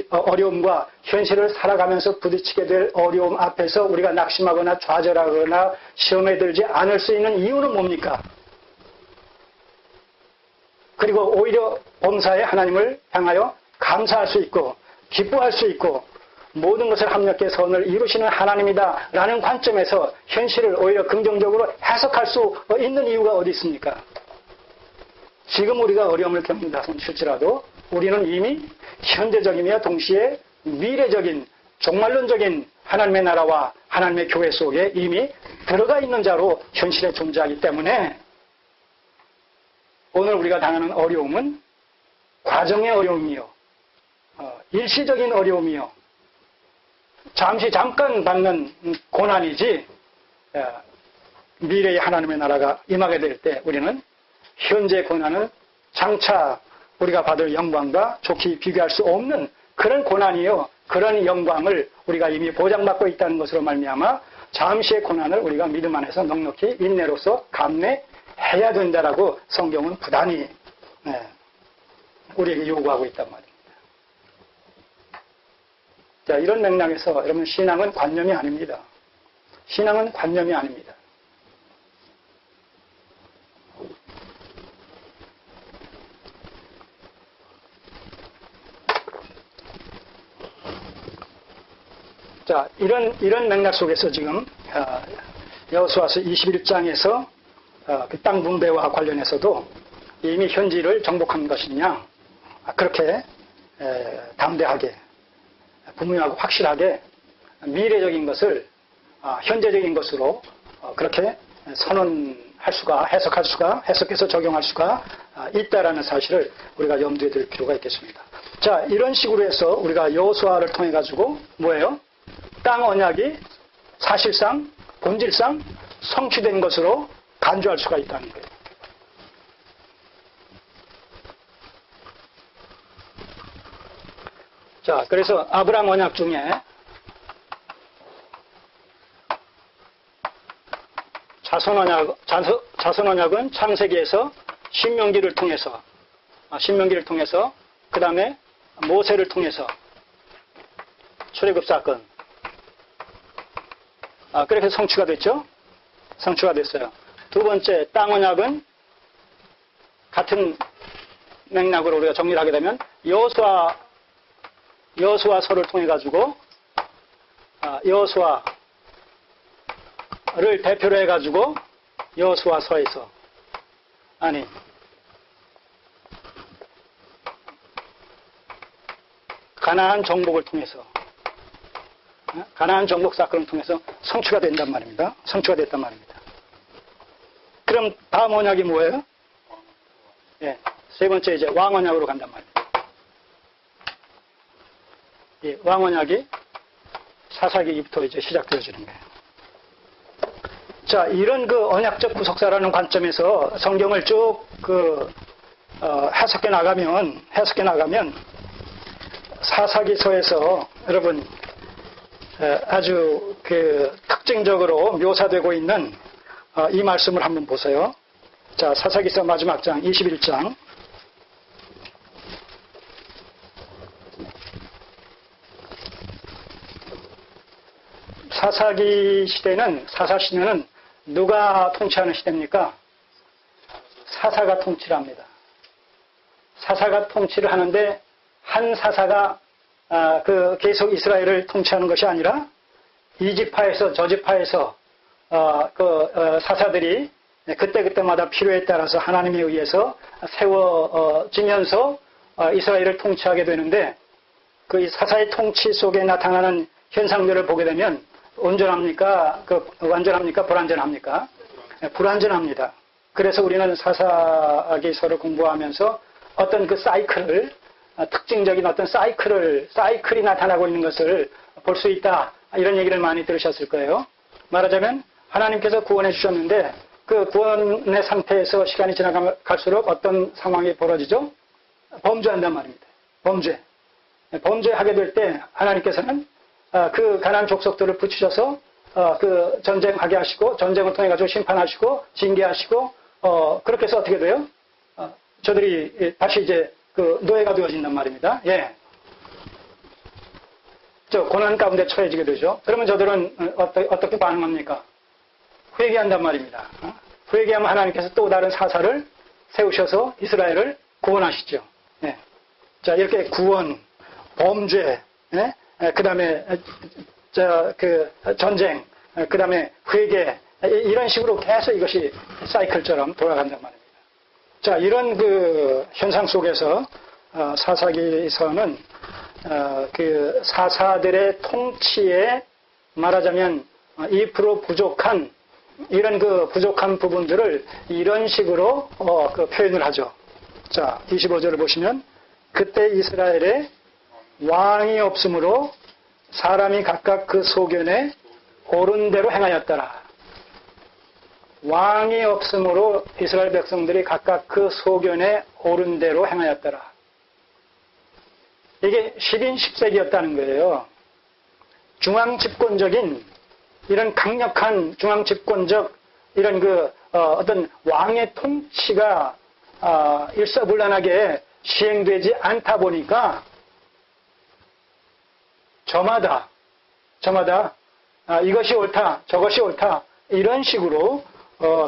어려움과 현실을 살아가면서 부딪히게 될 어려움 앞에서 우리가 낙심하거나 좌절하거나 시험에 들지 않을 수 있는 이유는 뭡니까? 그리고 오히려 범사에 하나님을 향하여 감사할 수 있고 기뻐할 수 있고 모든 것을 합력해 선을 이루시는 하나님이다 라는 관점에서 현실을 오히려 긍정적으로 해석할 수 있는 이유가 어디 있습니까? 지금 우리가 어려움을 겪는다 할지라도 우리는 이미 현재적이며 동시에 미래적인 종말론적인 하나님의 나라와 하나님의 교회 속에 이미 들어가 있는 자로 현실에 존재하기 때문에 오늘 우리가 당하는 어려움은 과정의 어려움이요, 일시적인 어려움이요, 잠깐 받는 고난이지 미래의 하나님의 나라가 임하게 될 때 우리는 현재 고난은 장차 우리가 받을 영광과 좋게 비교할 수 없는 그런 고난이요, 그런 영광을 우리가 이미 보장받고 있다는 것으로 말미암아 잠시의 고난을 우리가 믿음 안에서 넉넉히 인내로서 감내해야 된다라고 성경은 부단히 우리에게 요구하고 있단 말입니다. 자, 이런 맥락에서 여러분 신앙은 관념이 아닙니다. 신앙은 관념이 아닙니다. 자, 이런 맥락 속에서 지금 여호수아서 21장에서 그 땅 분배와 관련해서도 이미 현지를 정복한 것이냐, 그렇게 담대하게 분명하고 확실하게 미래적인 것을 현재적인 것으로 그렇게 선언할 수가, 해석해서 적용할 수가 있다라는 사실을 우리가 염두에 둘 필요가 있겠습니다. 자, 이런 식으로 해서 우리가 여호수아를 통해 가지고 뭐예요? 땅 언약이 사실상 본질상 성취된 것으로 간주할 수가 있다는 거예요. 자, 그래서 아브라함 언약 중에 자손 언약은 창세기에서 신명기를 통해서 그 다음에 모세를 통해서 출애굽 사건 그렇게 성취가 됐죠. 성취가 됐어요. 두 번째 땅 언약은 같은 맥락으로 우리가 정리를 하게 되면 여호수아서를 통해 가지고 여호수아를 대표로 해 가지고 여호수아서에서 가나안 정복을 통해서, 가나안 정복 사건을 통해서 성취가 된단 말입니다. 성취가 됐단 말입니다. 그럼 다음 언약이 뭐예요? 예, 세 번째 이제 왕언약으로 간단 말입니다. 이 왕언약이 사사기부터 이제 시작되어지는 거예요. 자, 이런 그 언약적 구속사라는 관점에서 성경을 쭉 해석해 나가면 사사기서에서 여러분 아주 그 특징적으로 묘사되고 있는 이 말씀을 한번 보세요. 자, 사사기서 마지막 장 21장. 사사기 시대는, 사사시대는 누가 통치하는 시대입니까? 사사가 통치를 합니다. 사사가 통치를 하는데 한 사사가 계속 이스라엘을 통치하는 것이 아니라 이 지파에서 저 지파에서 사사들이 그때그때마다 필요에 따라서 하나님에 의해서 세워지면서 이스라엘을 통치하게 되는데 그 사사의 통치 속에 나타나는 현상들을 보게 되면 온전합니까? 완전합니까? 불완전합니까? 불완전합니다. 그래서 우리는 사사기서를 공부하면서 어떤 그 사이클을, 특징적인 어떤 사이클이 나타나고 있는 것을 볼 수 있다. 이런 얘기를 많이 들으셨을 거예요. 말하자면 하나님께서 구원해 주셨는데 그 구원의 상태에서 시간이 지나갈수록 어떤 상황이 벌어지죠? 범죄한단 말입니다. 범죄하게 될 때 하나님께서는 그 가나안 족속들을 붙이셔서 그 전쟁하게 하시고 전쟁을 통해 가지고 심판하시고 징계하시고 그렇게 해서 어떻게 돼요? 저들이 다시 이제 그 노예가 되어진단 말입니다. 예. 저 고난 가운데 처해지게 되죠. 그러면 저들은 어떻게 반응합니까? 회개한단 말입니다. 회개하면 하나님께서 또 다른 사사를 세우셔서 이스라엘을 구원하시죠. 예. 자, 이렇게 구원, 범죄, 예? 그 다음에 전쟁, 그 다음에 회개, 이런 식으로 계속 이것이 사이클처럼 돌아간단 말입니다. 자, 이런 그 현상 속에서 사사기서는 그 사사들의 통치에 말하자면 2% 부족한 이런 그 부족한 부분들을 이런 식으로 그 표현을 하죠. 자, 25절을 보시면 그때 이스라엘에 왕이 없으므로 사람이 각각 그 소견에 옳은 대로 행하였더라. 왕이 없으므로 이스라엘 백성들이 각각 그 소견에 옳은 대로 행하였더라. 이게 10인 10세기였다는 거예요. 중앙집권적인 이런 강력한 중앙집권적 이런 그 어떤 왕의 통치가 일사불란하게 시행되지 않다 보니까 저마다 이것이 옳다 저것이 옳다 이런 식으로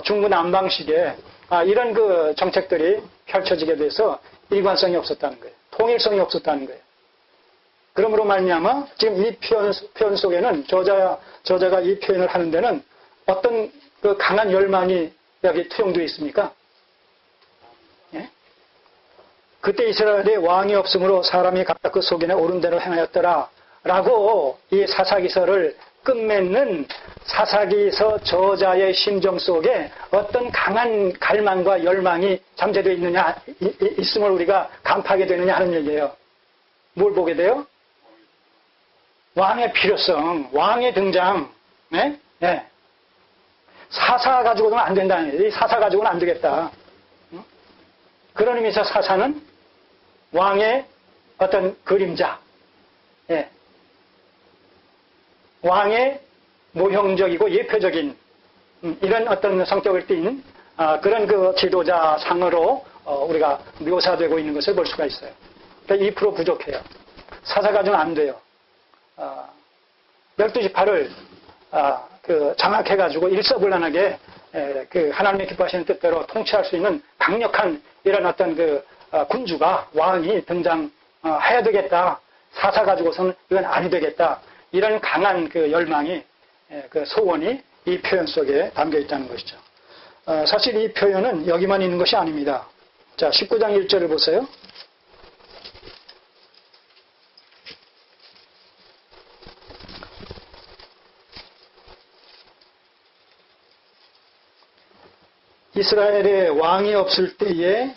중구난방식의 이런 그 정책들이 펼쳐지게 돼서 일관성이 없었다는 거예요. 통일성이 없었다는 거예요. 그러므로 말미암아 지금 이 표현 속에는 저자가 이 표현을 하는 데는 어떤 그 강한 열망이 여기 투영되어 있습니까? 예? 그때 이스라엘에 왕이 없으므로 사람이 각각 그 소견에 옳은 대로 행하였더라 라고 이 사사기서를 끝맺는 사사기서 저자의 심정 속에 어떤 강한 갈망과 열망이 잠재되어 있느냐, 있음을 우리가 간파하게 되느냐 하는 얘기예요. 뭘 보게 돼요? 왕의 필요성, 왕의 등장, 네? 네. 사사 가지고는 안 된다는 얘기예요. 이 사사 가지고는 안 되겠다. 그런 의미에서 사사는 왕의 어떤 그림자, 예. 왕의 모형적이고 예표적인 이런 어떤 성격을 띈 그런 그 지도자 상으로 우리가 묘사되고 있는 것을 볼 수가 있어요. 그러니까 2% 부족해요. 사사 가지고는 안 돼요. 12지파를 장악해가지고 일사불란하게 그 하나님의 기뻐하시는 뜻대로 통치할 수 있는 강력한 이런 어떤 그 군주가 왕이 등장해야 되겠다. 사사 가지고서는 이건 아니 되겠다. 이런 강한 그 열망이 그 소원이 이 표현 속에 담겨 있다는 것이죠. 사실 이 표현은 여기만 있는 것이 아닙니다. 자, 19장 1절을 보세요. 이스라엘의 왕이 없을 때에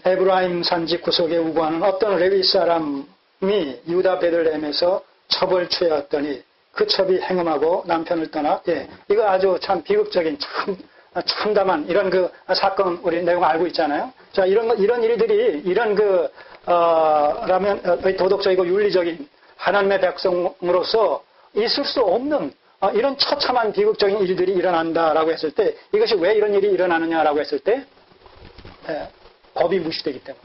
에브라임 산지 구석에 우거하는 어떤 레위 사람이 유다 베들레헴에서 첩을 취하였더니 그 첩이 행음하고 남편을 떠나, 이거 아주 참 비극적인 참담한 이런 그 사건 우리 내용 알고 있잖아요. 자, 이런 일들이 도덕적이고 윤리적인 하나님의 백성으로서 있을 수 없는 이런 처참한 비극적인 일들이 일어난다라고 했을 때, 이것이 왜 이런 일이 일어나느냐라고 했을 때, 법이 무시되기 때문에,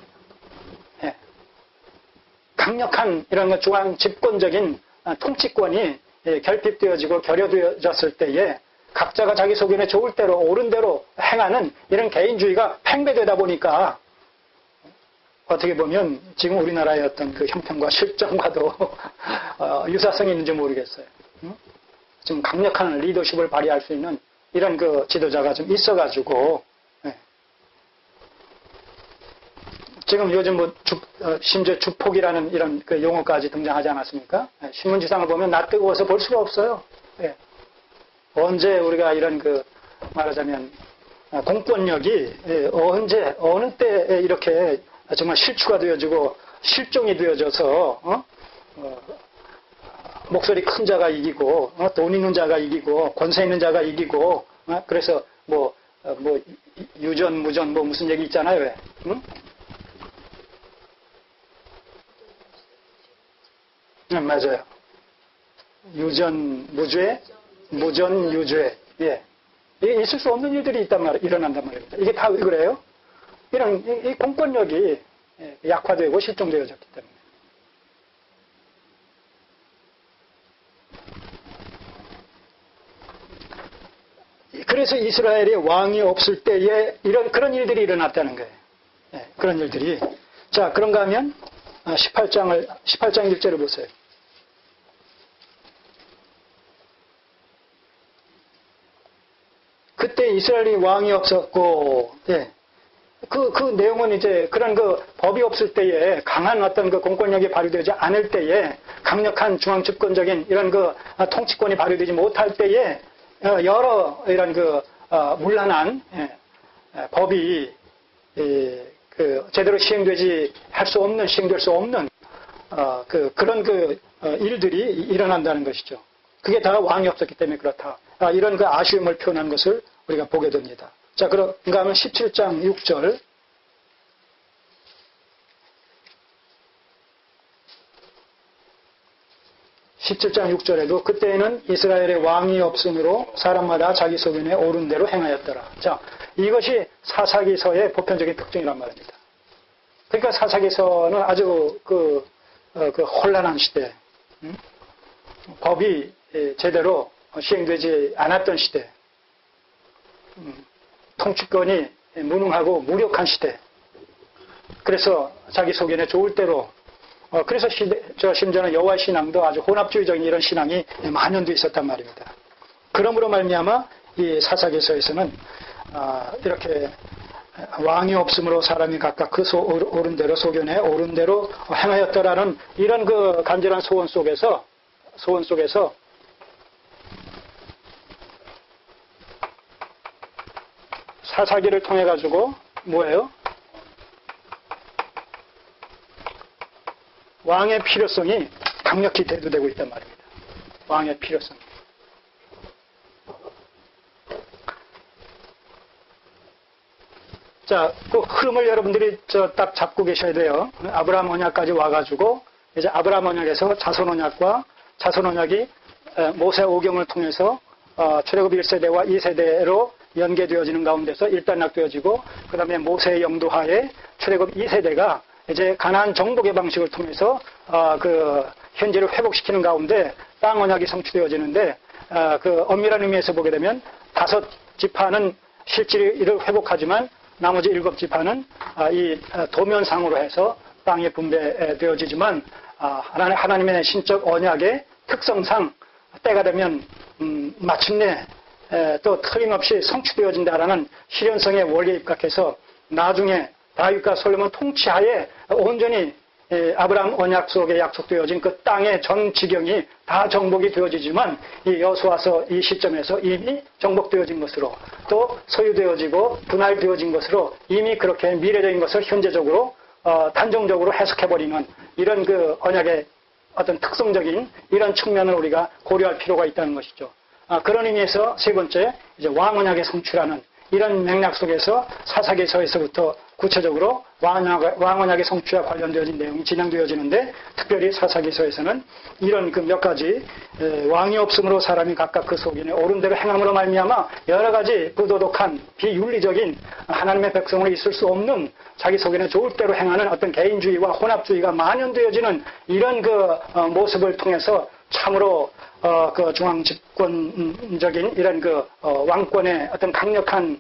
강력한 이런 중앙 집권적인 통치권이 결핍되어지고 결여되어졌을 때에 각자가 자기 소견에 좋을 대로 옳은 대로 행하는 이런 개인주의가 팽배되다 보니까 어떻게 보면 지금 우리나라의 어떤 그 형편과 실정과도 유사성이 있는지 모르겠어요. 좀 강력한 리더십을 발휘할 수 있는 이런 그 지도자가 좀 있어가지고, 지금 요즘 심지어 주폭이라는 이런 그 용어까지 등장하지 않았습니까? 신문지상을 보면 낯 뜨거워서 볼 수가 없어요. 언제 우리가 이런 말하자면 공권력이 언제 어느 때 이렇게 정말 실추가 되어지고 실종이 되어져서 목소리 큰 자가 이기고 돈 있는 자가 이기고 권세 있는 자가 이기고 그래서 유전 무전 무슨 얘기 있잖아요. 왜? 응? 맞아요. 유전 무죄, 무전 유죄. 이게 있을 수 없는 일들이 일어난단 말입니다. 이게 다 왜 그래요? 이 공권력이 약화되고 실종되어졌기 때문에. 그래서 이스라엘의 왕이 없을 때에 그런 일들이 일어났다는 거예요. 그런 일들이. 자, 그런가 하면 18장 1절을 보세요. 그때 이스라엘이 왕이 없었고, 그 내용은 이제 그런 법이 없을 때에 강한 어떤 공권력이 발휘되지 않을 때에 강력한 중앙 집권적인 이런 통치권이 발휘되지 못할 때에 여러 이런 문란한 법이 제대로 시행될 수 없는 그런 일들이 일어난다는 것이죠. 그게 다 왕이 없었기 때문에 그렇다. 이런 아쉬움을 표현한 것을 우리가 보게 됩니다. 자, 그런가 하면 17장 6절. 그때에는 이스라엘의 왕이 없으므로 사람마다 자기 소견에 옳은 대로 행하였더라. 자, 이것이 사사기서의 보편적인 특징이란 말입니다. 그러니까 사사기서는 아주 혼란한 시대, 법이 제대로 시행되지 않았던 시대, 통치권이 무능하고 무력한 시대. 그래서 자기 소견에 좋을 대로, 그래서 심지어는 여호와 신앙도 아주 혼합주의적인 이런 신앙이 만연돼 있었단 말입니다. 그러므로 말미암아 이 사사기서에서는 이렇게 왕이 없으므로 사람이 각각 옳은 대로 소견에 옳은 대로 행하였더라는 이런 간절한 소원 속에서 사사기를 통해 가지고 뭐예요? 왕의 필요성이 강력히 대두되고 있단 말입니다. 왕의 필요성. 자, 그 흐름을 여러분들이 딱 잡고 계셔야 돼요. 아브라함 언약까지 와가지고 이제 아브라함 언약에서 자손 언약과 자손 언약이 모세 오경을 통해서 출애굽 1세대와 2세대로 연계되어지는 가운데서 일단락되어지고, 그 다음에 모세의 영도하에 출애굽 2세대가 이제 가나안 정복의 방식을 통해서 현재를 회복시키는 가운데 땅 언약이 성취되어지는데, 엄밀한 의미에서 보게 되면 5지파는 실질을 회복하지만 나머지 7지파는 이 도면상으로 해서 땅에 분배되어지지만 하나님의 신적 언약의 특성상 때가 되면 마침내 또 틀림없이 성취되어진다라는 실현성의 원리에 입각해서 나중에 다윗과 솔로몬 통치하에 온전히 아브라함 언약 속에 약속되어진 그 땅의 전 지경이 다 정복이 되어지지만 이 여호수아서 이 시점에서 이미 정복되어진 것으로 또 소유되어지고 분할되어진 것으로 이미 그렇게 미래적인 것을 현재적으로 단정적으로 해석해버리는 이런 그 언약의 어떤 특성적인 이런 측면을 우리가 고려할 필요가 있다는 것이죠. 그런 의미에서 세 번째 이제 왕언약의 성취라는 이런 맥락 속에서 사사기서에서부터 구체적으로 왕언약의 성취와 관련되어진 내용이 진행되어지는데 특별히 사사기서에서는 이런 그 몇 가지 왕이 없음으로 사람이 각각 그 속인에 옳은 대로 행함으로 말미암아 여러 가지 부도덕한 비윤리적인 하나님의 백성으로 있을 수 없는 자기 속인에 좋을 대로 행하는 어떤 개인주의와 혼합주의가 만연되어지는 이런 그 모습을 통해서 참으로 그 중앙 집권적인 이런 그 왕권의 어떤 강력한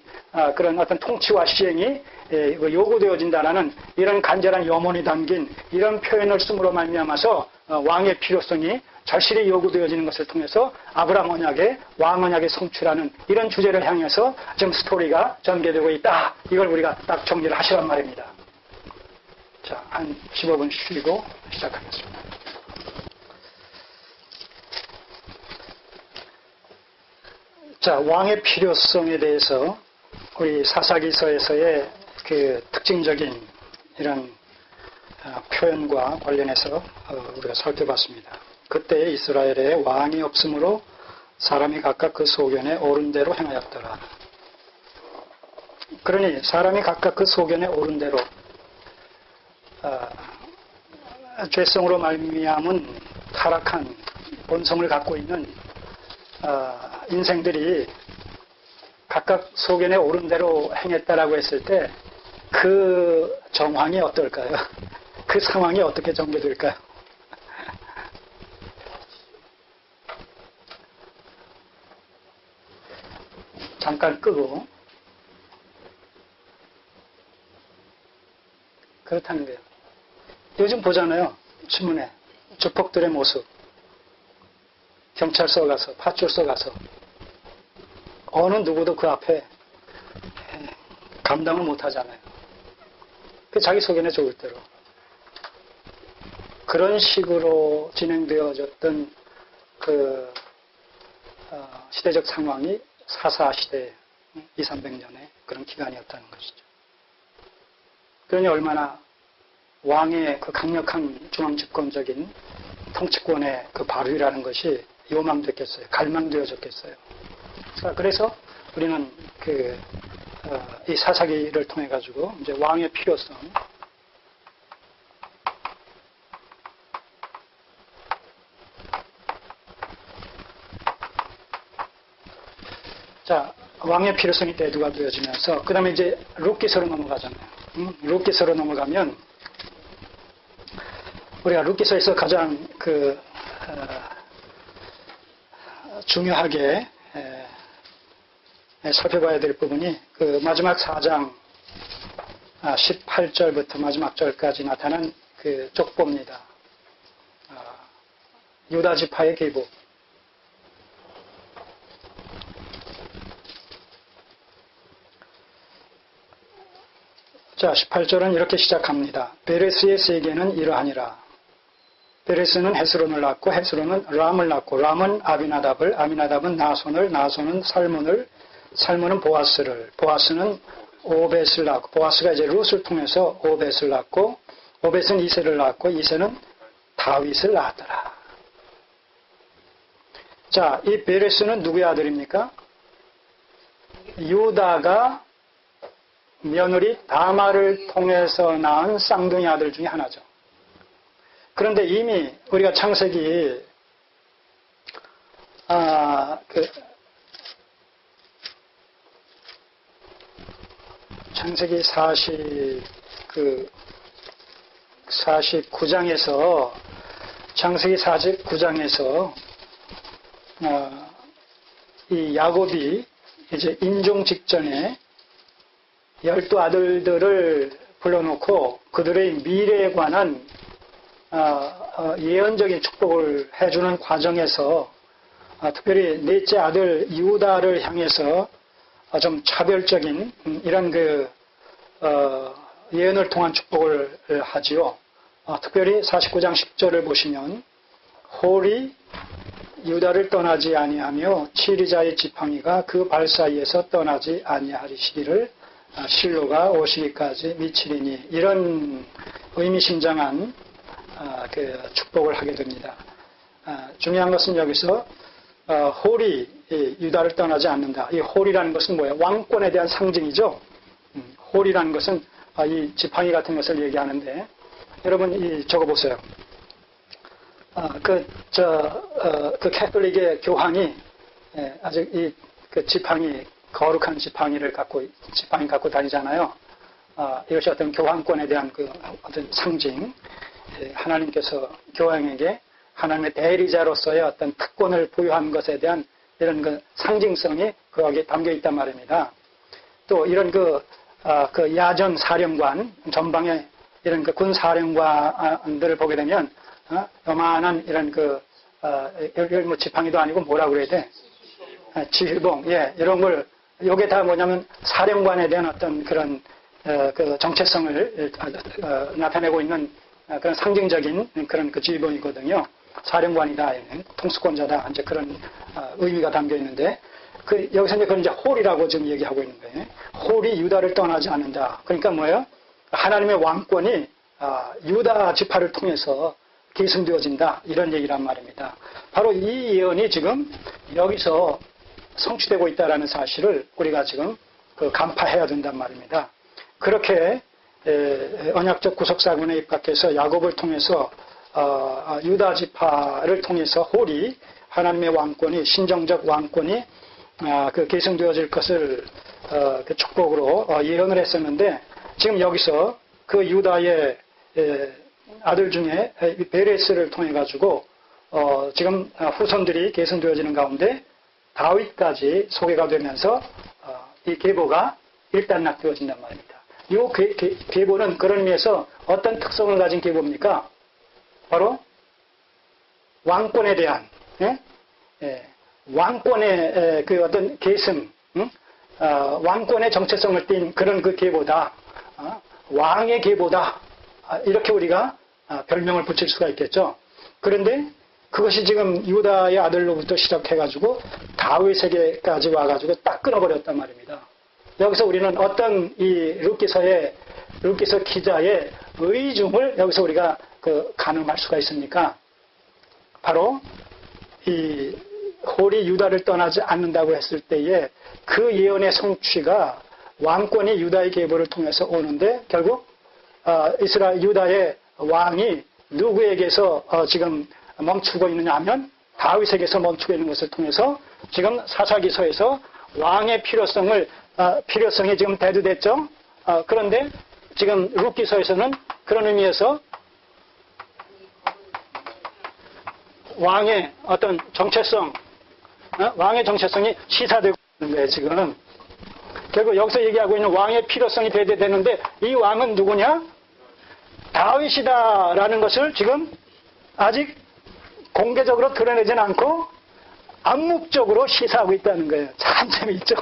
그런 어떤 통치와 시행이 요구되어진다라는 이런 간절한 염원이 담긴 이런 표현을 씀으로 말미암아서 왕의 필요성이 절실히 요구되어지는 것을 통해서 아브라함 언약의 왕 언약의 성취라는 이런 주제를 향해서 지금 스토리가 전개되고 있다. 이걸 우리가 딱 정리를 하시란 말입니다. 자, 한 15분 쉬고 시작하겠습니다. 자, 왕의 필요성에 대해서 우리 사사기서에서의 그 특징적인 이런 표현과 관련해서 우리가 살펴봤습니다. 그때 이스라엘에 왕이 없으므로 사람이 각각 그 소견에 옳은 대로 행하였더라. 그러니 사람이 각각 그 소견에 옳은 대로 죄성으로 말미암은 타락한 본성을 갖고 있는 인생들이 각각 소견에 옳은 대로 행했다라고 했을 때 그 정황이 어떨까요? 그 상황이 어떻게 전개될까요? 잠깐 끄고 그렇다는 거예요. 요즘 보잖아요. 신문에 주폭들의 모습. 경찰서 가서 파출소 가서 어느 누구도 그 앞에 감당을 못하잖아요. 그 자기 소견에 좋을 대로 그런 식으로 진행되어졌던 그 시대적 상황이 사사시대 200~300년의 그런 기간이었다는 것이죠. 그러니 얼마나 왕의 그 강력한 중앙집권적인 통치권의 그 발휘라는 것이 요망됐겠어요. 갈망되어졌겠어요. 자, 그래서 우리는 이 사사기를 통해 가지고 이제 왕의 필요성, 자, 왕의 필요성이 대두가 되어지면서 그 다음에 이제 룻기서로 넘어가잖아요. 룻기서로 넘어가면 우리가 룻기서에서 가장 중요하게 살펴봐야 될 부분이 그 마지막 4장 18절부터 마지막 절까지 나타난 그 족보입니다. 유다 지파의 기부. 자, 18절은 이렇게 시작합니다. 베레스의 세계는 이러하니라. 베레스는 헤스론을 낳고 헤스론은 람을 낳고 람은 아비나답을, 아비나답은 나손을, 나손은 살몬을, 살몬은 보아스를, 보아스는 오벳을 낳고, 보아스가 이제 룻을 통해서 오벳을 낳고, 오벳은 이세를 낳고, 이세는 다윗을 낳았더라. 자, 이 베레스는 누구의 아들입니까? 유다가 며느리 다말을 통해서 낳은 쌍둥이 아들 중에 하나죠. 그런데 이미 우리가 창세기 창세기 49장에서 창세기 49장에서 이 야곱이 이제 임종 직전에 12아들들을 불러놓고 그들의 미래에 관한 예언적인 축복을 해주는 과정에서 특별히 넷째 아들 유다를 향해서 좀 차별적인 이런 예언을 통한 축복을 하지요. 특별히 49장 10절을 보시면 홀이 유다를 떠나지 아니하며 치리자의 지팡이가 그 발 사이에서 떠나지 아니하리시기를 실로가 오시기까지 미치리니 이런 의미심장한 그 축복을 하게 됩니다. 중요한 것은 여기서 홀이 유다를 떠나지 않는다. 이 홀이라는 것은 뭐예요? 왕권에 대한 상징이죠. 홀이라는 것은 이 지팡이 같은 것을 얘기하는데 여러분 적어보세요. 그 캐톨릭의 교황이 아직 그 지팡이 거룩한 지팡이 갖고 다니잖아요. 이것이 어떤 교황권에 대한 그 어떤 상징, 하나님께서 교황에게 하나님의 대리자로서의 어떤 특권을 부여한 것에 대한 이런 그 상징성이 거기에 담겨 있단 말입니다. 또 이런 그 야전 사령관, 전방에 이런 그 군 사령관들을 보게 되면, 요만한 이런 뭐 지팡이도 아니고 뭐라고 그래야 돼? 지휘봉, 이런 걸, 요게 다 뭐냐면 사령관에 대한 어떤 그런, 그 정체성을 나타내고 있는 그런 상징적인 그런 그 지휘봉이거든요. 사령관이다, 통수권자다, 이제 그런 의미가 담겨 있는데, 여기서 이제 그걸 이제 홀이라고 지금 얘기하고 있는 거예요. 홀이 유다를 떠나지 않는다. 그러니까 뭐예요? 하나님의 왕권이 유다 지파를 통해서 계승되어진다. 이런 얘기란 말입니다. 바로 이 예언이 지금 여기서 성취되고 있다는 사실을 우리가 지금 간파해야 된단 말입니다. 그렇게 언약적 구속사건에 입각해서 야곱을 통해서 유다 지파를 통해서 홀이 하나님의 왕권이 신정적 왕권이 그 계승되어질 것을 그 축복으로 예언을 했었는데 지금 여기서 그 유다의 아들 중에 베레스를 통해 가지고 지금 후손들이 계승되어지는 가운데 다윗까지 소개가 되면서 이 계보가 일단락되어진단 말입니다. 이 계보는 그런 의미에서 어떤 특성을 가진 계보입니까? 바로 왕권에 대한 왕권의 그 어떤 계승, 왕권의 정체성을 띈 그런 그 계보다, 왕의 계보다, 이렇게 우리가 별명을 붙일 수가 있겠죠. 그런데 그것이 지금 유다의 아들로부터 시작해가지고 다윗에게까지 와가지고 딱 끊어버렸단 말입니다. 여기서 우리는 어떤 이 룻기서 기자의 의중을 여기서 우리가 가늠할 수가 있습니까? 바로 이 홀이 유다를 떠나지 않는다고 했을 때에 그 예언의 성취가 왕권이 유다의 계보를 통해서 오는데 결국 이스라엘 유다의 왕이 누구에게서 지금 멈추고 있느냐 하면 다윗에게서 멈추고 있는 것을 통해서 지금 사사기서에서 왕의 필요성이 지금 대두됐죠. 그런데 지금 룻기서에서는 그런 의미에서 왕의 어떤 정체성, 왕의 정체성이 시사되고 있는 거예요, 지금. 결국 여기서 얘기하고 있는 왕의 필요성이 대두되는데 이 왕은 누구냐? 다윗이다라는 것을 지금 아직 공개적으로 드러내지는 않고 암묵적으로 시사하고 있다는 거예요. 참 재미있죠?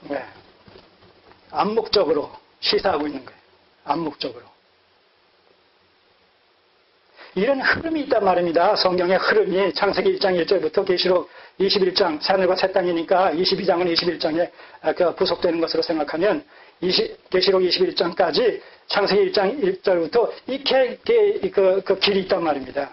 네. 암묵적으로 시사하고 있는 거예요. 암묵적으로. 이런 흐름이 있단 말입니다. 성경의 흐름이 창세기 1장 1절부터 계시록 21장, 하늘과 새 땅이니까 22장은 21장에 부속되는 것으로 생각하면 계시록 21장까지 창세기 1장 1절부터 그 길이 있단 말입니다.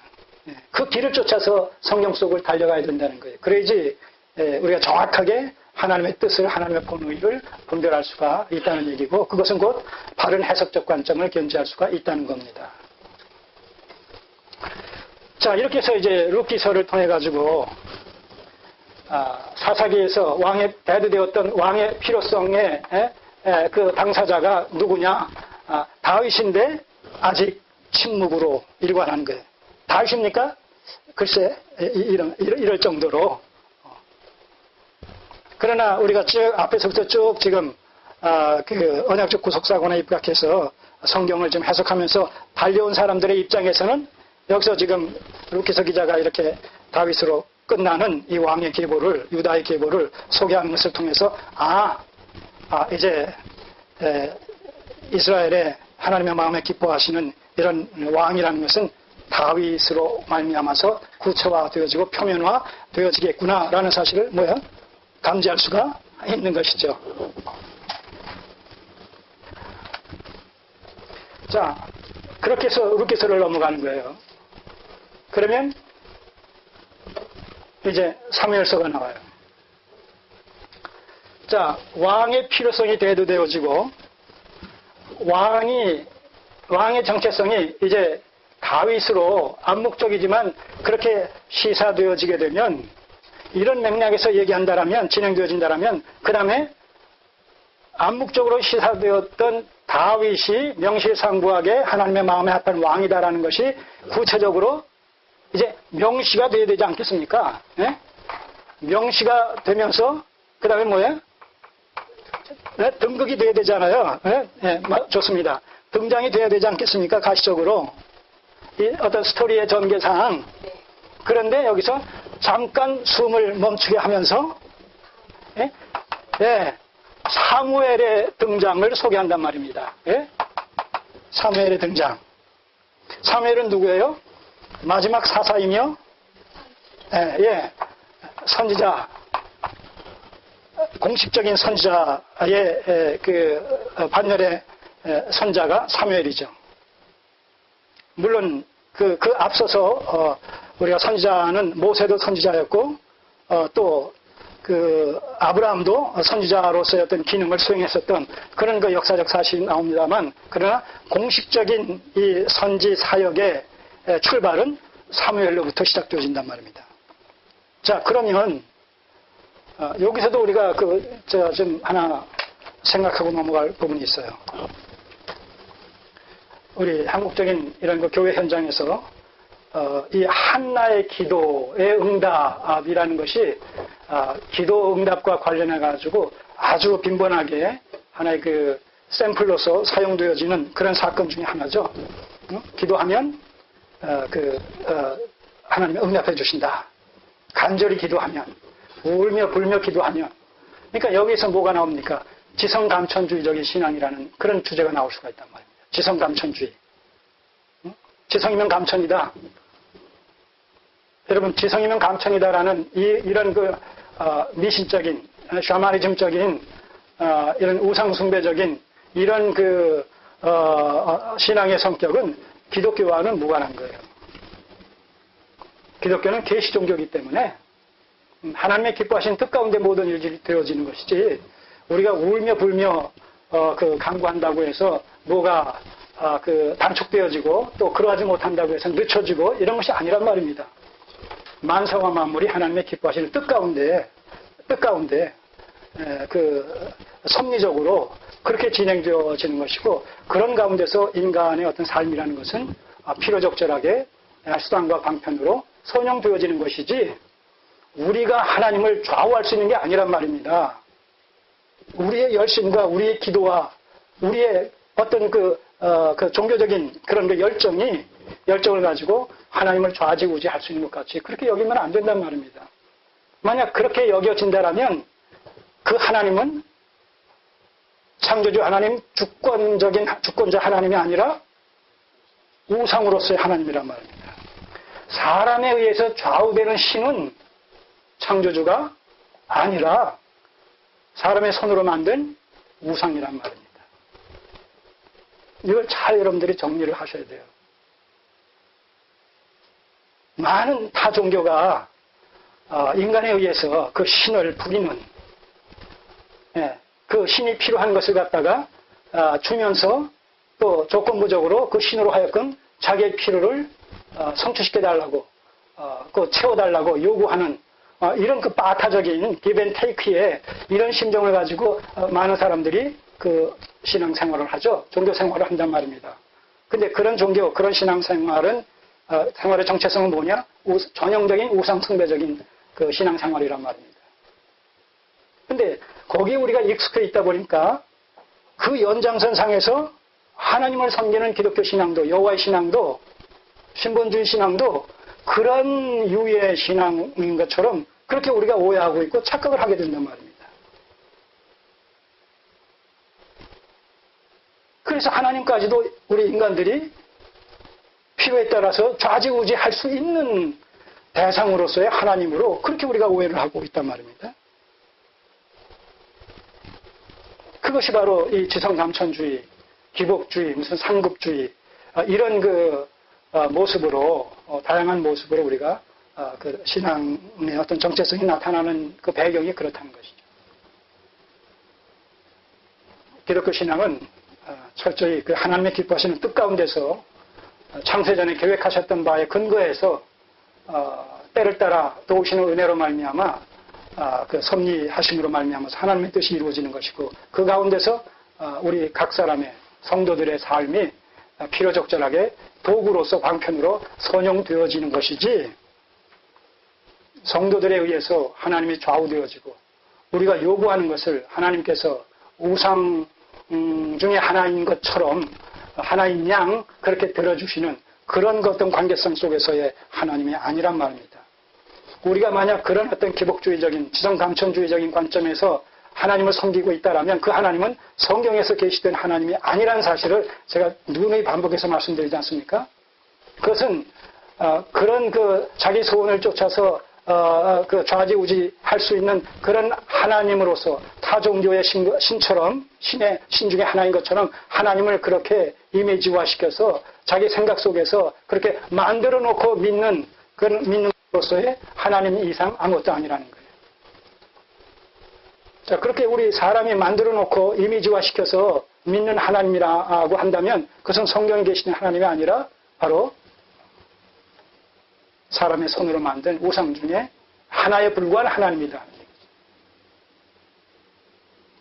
그 길을 쫓아서 성경 속을 달려가야 된다는 거예요. 그래야지 우리가 정확하게 하나님의 뜻을, 하나님의 본의를 분별할 수가 있다는 얘기고 그것은 곧 바른 해석적 관점을 견지할 수가 있다는 겁니다. 자, 이렇게 해서 이제 룻기서를 통해 가지고 사사기에서 왕의 대두되었던 왕의 필요성의 그 당사자가 누구냐? 다윗인데 아직 침묵으로 일관하는 거예요. 다윗입니까? 글쎄, 이럴 정도로. 그러나 우리가 쭉 앞에서부터 쭉 지금 그 언약적 구속사관에 입각해서 성경을 좀 해석하면서 달려온 사람들의 입장에서는 여기서 지금 룻기서 기자가 이렇게 다윗으로 끝나는 이 왕의 계보를, 유다의 계보를 소개하는 것을 통해서 이제 이스라엘의 하나님의 마음에 기뻐하시는 이런 왕이라는 것은 다윗으로 말미암아서 구체화되어지고 표면화되어지겠구나라는 사실을 감지할 수가 있는 것이죠. 자, 그렇게 해서 룻기서를 넘어가는 거예요. 그러면 이제 사무엘서가 나와요. 자, 왕의 필요성이 대두되어지고 왕의 정체성이 이제 다윗으로 암묵적이지만 그렇게 시사되어지게 되면, 이런 맥락에서 얘기한다라면, 진행되어진다라면, 그 다음에 암묵적으로 시사되었던 다윗이 명실상부하게 하나님의 마음에 합한 왕이다라는 것이 구체적으로 이제 명시가 되어야 되지 않겠습니까? 예? 명시가 되면서 그 다음에 뭐예요? 네? 등극이 되어야 되잖아요. 예? 예, 좋습니다. 등장이 되어야 되지 않겠습니까? 가시적으로. 이 어떤 스토리의 전개상. 그런데 여기서 잠깐 숨을 멈추게 하면서 예? 예, 사무엘의 등장을 소개한단 말입니다. 예? 사무엘의 등장. 사무엘은 누구예요? 마지막 사사이며 예, 선지자, 공식적인 선지자의 그 반열의 선자가 사무엘이죠. 물론 그 앞서서 우리가 선지자는 모세도 선지자였고 또 그 아브라함도 선지자로서의 어떤 기능을 수행했었던 그런 그 역사적 사실이 나옵니다만, 그러나 공식적인 이 선지 사역의 출발은 사무엘로부터 시작되어진단 말입니다. 자, 그러면 여기서도 우리가 제가 좀 하나 생각하고 넘어갈 부분이 있어요. 우리 한국적인 이런 그 교회 현장에서 이 한나의 기도의 응답이라는 것이 기도 응답과 관련해 가지고 아주 빈번하게 하나의 그 샘플로서 사용되어지는 그런 사건 중에 하나죠. 기도하면 하나님이 응답해 주신다. 간절히 기도하면, 울며 불며 기도하면. 그러니까 여기서 뭐가 나옵니까? 지성감천주의적인 신앙이라는 그런 주제가 나올 수가 있단 말입니다. 지성감천주의. 지성이면 감천이다. 여러분, 지성이면 감천이다라는 이런 미신적인, 샤머니즘적인, 이런 우상숭배적인 이런 신앙의 성격은 기독교와는 무관한 거예요. 기독교는 계시 종교이기 때문에 하나님의 기뻐하신 뜻 가운데 모든 일들이 되어지는 것이지, 우리가 울며 불며 간구한다고 해서 뭐가 단축되어지고 또 그러하지 못한다고 해서 늦춰지고 이런 것이 아니란 말입니다. 만사와 만물이 하나님의 기뻐하시는 뜻 가운데 섭리적으로 그렇게 진행되어지는 것이고, 그런 가운데서 인간의 어떤 삶이라는 것은 필요적절하게 수단과 방편으로 선용되어지는 것이지, 우리가 하나님을 좌우할 수 있는 게 아니란 말입니다. 우리의 열심과 우리의 기도와 우리의 어떤 종교적인 그런 열정을 가지고 하나님을 좌지우지할 수 있는 것 같이 그렇게 여기면 안 된단 말입니다. 만약 그렇게 여겨진다라면 그 하나님은 창조주 하나님, 주권자 하나님이 아니라 우상으로서의 하나님이란 말입니다. 사람에 의해서 좌우되는 신은 창조주가 아니라 사람의 손으로 만든 우상이란 말입니다. 이걸 잘 여러분들이 정리를 하셔야 돼요. 많은 타 종교가 인간에 의해서 그 신을 부리는, 그 신이 필요한 것을 갖다가 주면서 또 조건부적으로 그 신으로 하여금 자기의 필요를 성취시켜달라고, 채워달라고 요구하는 이런 빠타적인 기브앤테이크의 이런 심정을 가지고 많은 사람들이 그 신앙생활을 하죠. 종교생활을 한단 말입니다. 근데 그런 그런 신앙생활은 생활의 정체성은 뭐냐? 전형적인 우상숭배적인 그 신앙생활이란 말입니다. 근데 거기에 우리가 익숙해 있다 보니까 그 연장선상에서 하나님을 섬기는 기독교 신앙도, 여호와의 신앙도, 신본주의 신앙도 그런 유의 신앙인 것처럼 그렇게 우리가 오해하고 있고 착각을 하게 된단 말입니다. 그래서 하나님까지도 우리 인간들이 필요에 따라서 좌지우지할 수 있는 대상으로서의 하나님으로 그렇게 우리가 오해를 하고 있단 말입니다. 그것이 바로 이 지성감천주의, 기복주의, 무슨 상급주의 이런 그 모습으로 다양한 모습으로 우리가 그 신앙의 어떤 정체성이 나타나는 그 배경이 그렇다는 것이죠. 기독교 신앙은 철저히 그 하나님의 기뻐하시는 뜻 가운데서 창세전에 계획하셨던 바에 근거해서 때를 따라 도우시는 은혜로 말미암아 그 섭리하심으로 말미암아서 하나님의 뜻이 이루어지는 것이고 그 가운데서 우리 각 사람의 성도들의 삶이 필요적절하게 도구로서 방편으로 선용되어지는 것이지 성도들에 의해서 하나님이 좌우되어지고 우리가 요구하는 것을 하나님께서 우상 중에 하나인 것처럼 하나인 양 그렇게 들어주시는 그런 어떤 관계성 속에서의 하나님이 아니란 말입니다. 우리가 만약 그런 어떤 기복주의적인 지성감천주의적인 관점에서 하나님을 섬기고 있다라면 그 하나님은 성경에서 계시된 하나님이 아니라는 사실을 제가 누누이 반복해서 말씀드리지 않습니까? 그것은 그런 그 자기 소원을 쫓아서 그 좌지우지 할 수 있는 그런 하나님으로서 타 종교의 신처럼 신 중에 하나인 것처럼 하나님을 그렇게 이미지화시켜서 자기 생각 속에서 그렇게 만들어 놓고 믿는 그런 믿는 로서의 하나님 이상 아무것도 아니라는 거예요. 자, 그렇게 우리 사람이 만들어 놓고 이미지화 시켜서 믿는 하나님이라고 한다면 그것은 성경에 계시는 하나님이 아니라 바로 사람의 손으로 만든 우상 중에 하나에 불과한 하나님이다.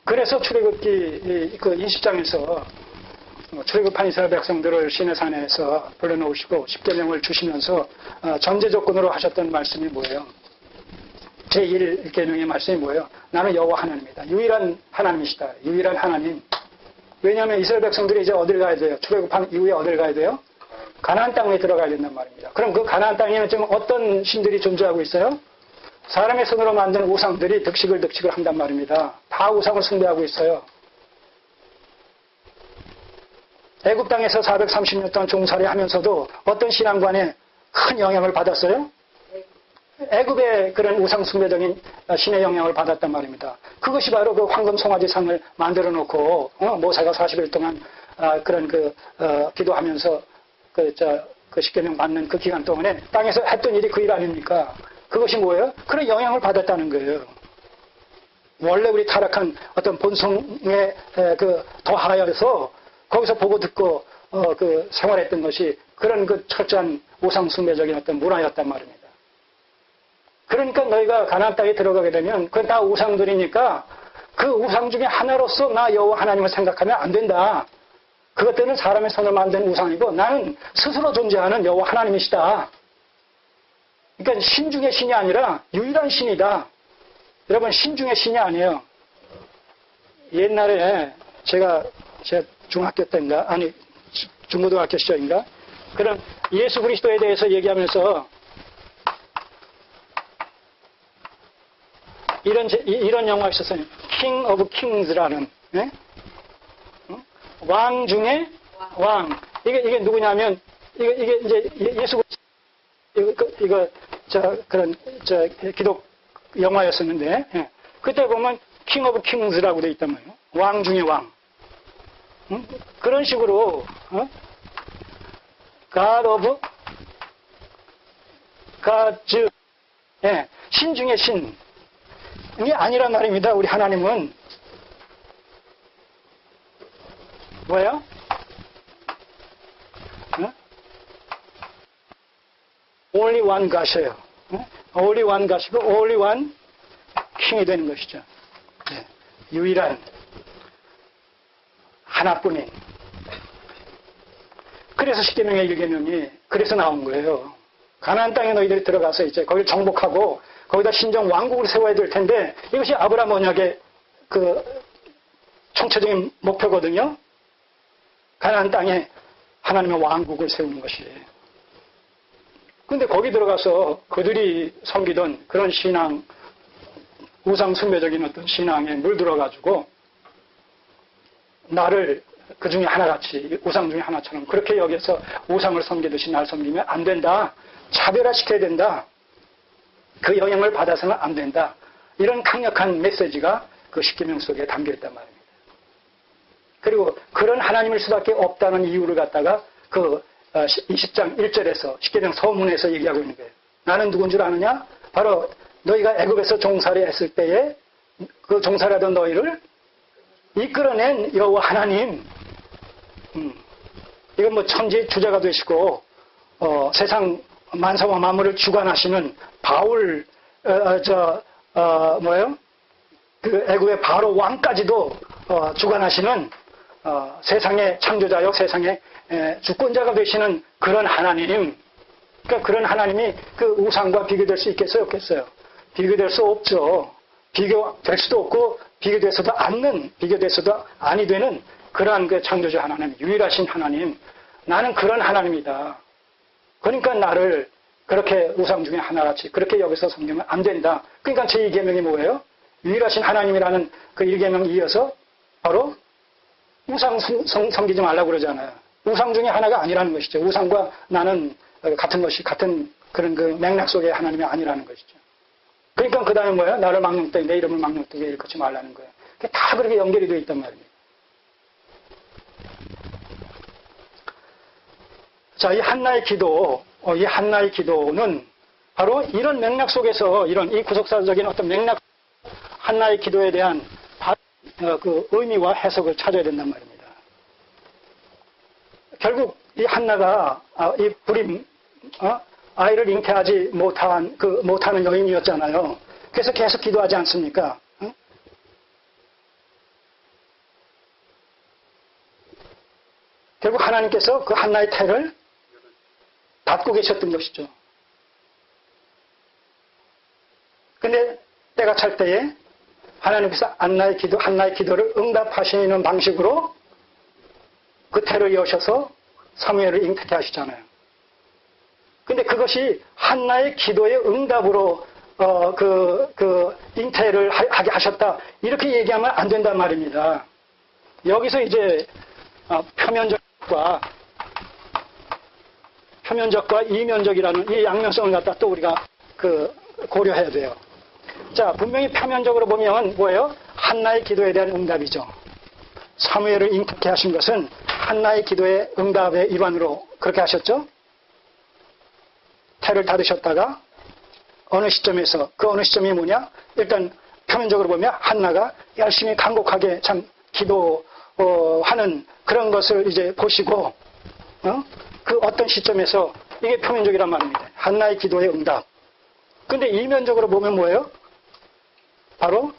그래서 출애굽기 그 20장에서 출애굽한 이스라엘 백성들을 시내산에서 불러놓으시고 십계명을 주시면서 전제 조건으로 하셨던 말씀이 뭐예요? 제1계명의 말씀이 뭐예요? 나는 여호와 하나님이다. 유일한 하나님이시다. 유일한 하나님. 왜냐하면 이스라엘 백성들이 이제 어딜 가야 돼요? 출애굽한 이후에 어딜 가야 돼요? 가나안 땅에 들어가야 된단 말입니다. 그럼 그 가나안 땅에는 지금 어떤 신들이 존재하고 있어요? 사람의 손으로 만든 우상들이 득식을 한단 말입니다. 다 우상을 숭배하고 있어요. 애굽 땅에서 430년 동안 종살이 하면서도 어떤 신앙관에 큰 영향을 받았어요? 애굽의 그런 우상 숭배적인 신의 영향을 받았단 말입니다. 그것이 바로 그 황금 송아지상을 만들어 놓고 모세가 40일 동안 그런 기도하면서 그 십계명 받는 그 기간 동안에 땅에서 했던 일이 그 일 아닙니까? 그것이 뭐예요? 그런 영향을 받았다는 거예요. 원래 우리 타락한 어떤 본성에 더하여서 거기서 보고 듣고 생활했던 것이 그런 그 철저한 우상 숭배적인 어떤 문화였단 말입니다. 그러니까 너희가 가나안 땅에 들어가게 되면 그건 다 우상들이니까 그 우상 중에 하나로서 나 여호와 하나님을 생각하면 안 된다. 그것들은 사람의 손을 만든 우상이고 나는 스스로 존재하는 여호와 하나님이시다. 그러니까 신 중의 신이 아니라 유일한 신이다. 여러분 신 중의 신이 아니에요. 옛날에 제가 중학교 때인가 아니 중고등학교 시절인가 그런 예수 그리스도에 대해서 얘기하면서 이런 영화가 있었어요. King of Kings라는 네? 왕 중에 왕. 이게 누구냐면 이게 이제 예수 그런 기독 영화였었는데 예. 그때 보면 King of Kings라고 돼 있단 말이에요. 왕 중에 왕. 그런 식으로 God of Gods 예. 신 중에 신. 이게 아니란 말입니다. 우리 하나님은 뭐예요? Only one God이에요. Only one God이고 Only one King이 되는 것이죠. 네. 유일한 하나뿐인. 그래서 십계명의 1계명이 그래서 나온 거예요. 가나안 땅에 너희들이 들어가서 이제 거기를 정복하고 거기다 신정 왕국을 세워야 될 텐데 이것이 아브라함 언약의 그 총체적인 목표거든요. 가나안 땅에 하나님의 왕국을 세우는 것이에요. 그런데 거기 들어가서 그들이 섬기던 그런 신앙, 우상 숭배적인 어떤 신앙에 물들어가지고 나를 그 중에 하나같이 우상 중에 하나처럼 그렇게 여기서 우상을 섬기듯이 날 섬기면 안 된다. 차별화시켜야 된다. 그 영향을 받아서는 안 된다. 이런 강력한 메시지가 그 십계명 속에 담겨 있단 말입니다. 그리고 그런 하나님일 수밖에 없다는 이유를 갖다가 그 20장 1절에서 십계명 서문에서 얘기하고 있는 거예요. 나는 누군 줄 아느냐? 바로 너희가 애굽에서 종살이 했을 때에 그 종살이하던 너희를 이끌어낸 여호와 하나님. 이건 뭐 천지 주자가 되시고 세상 만사와 만물을 주관하시는 바울 그 애굽의 바로 왕까지도 주관하시는 세상의 창조자요 세상의 주권자가 되시는 그런 하나님. 그러니까 그런 하나님이 그 우상과 비교될 수 있겠어요, 없겠어요? 비교될 수 없죠. 비교될 수도 없고 비교돼서도 아니 되는 그러한 그 창조주 하나님, 유일하신 하나님. 나는 그런 하나님이다. 그러니까 나를 그렇게 우상 중에 하나같이 그렇게 여기서 섬기면 안 된다. 그러니까 제2계명이 뭐예요? 유일하신 하나님이라는 그 1계명 이어서 바로 우상 섬기지 말라고 그러잖아요. 우상 중에 하나가 아니라는 것이죠. 우상과 나는 같은 것이 같은 그런 그 맥락 속의 하나님이 아니라는 것이죠. 그러니까 그 다음에 뭐예요? 나를 망령되게 내 이름을 망령되게 일컫지 말라는 거예요. 다 그렇게 연결이 되어 있단 말입니다. 자, 이 한나의 기도는 바로 이런 맥락 속에서 이 구속사적인 어떤 맥락 한나의 기도에 대한 그 의미와 해석을 찾아야 된단 말입니다. 결국 이 한나가 이 불임 아이를 잉태하지 못하는 여인이었잖아요. 그래서 계속 기도하지 않습니까? 결국 하나님께서 그 한나의 태를 닫고 계셨던 것이죠. 근데 때가 찰 때에 하나님께서 한나의 기도를 응답하시는 방식으로 그 태를 여셔서 사무엘을 잉태케 하시잖아요. 근데 그것이 한나의 기도의 응답으로 그 잉태를 하게 하셨다. 이렇게 얘기하면 안 된단 말입니다. 여기서 이제 표면적과 이면적이라는 이 양면성을 갖다 또 우리가 고려해야 돼요. 자, 분명히 표면적으로 보면 뭐예요? 한나의 기도에 대한 응답이죠. 사무엘을 잉태케 하신 것은 한나의 기도의 응답의 일환으로 그렇게 하셨죠. 태를 닫으셨다가 어느 시점이 뭐냐? 일단 표면적으로 보면 한나가 열심히 간곡하게 참 기도하는 그런 것을 이제 보시고 그 어떤 시점에서 이게 표면적이란 말입니다. 한나의 기도의 응답. 근데 이면적으로 보면 뭐예요? 바로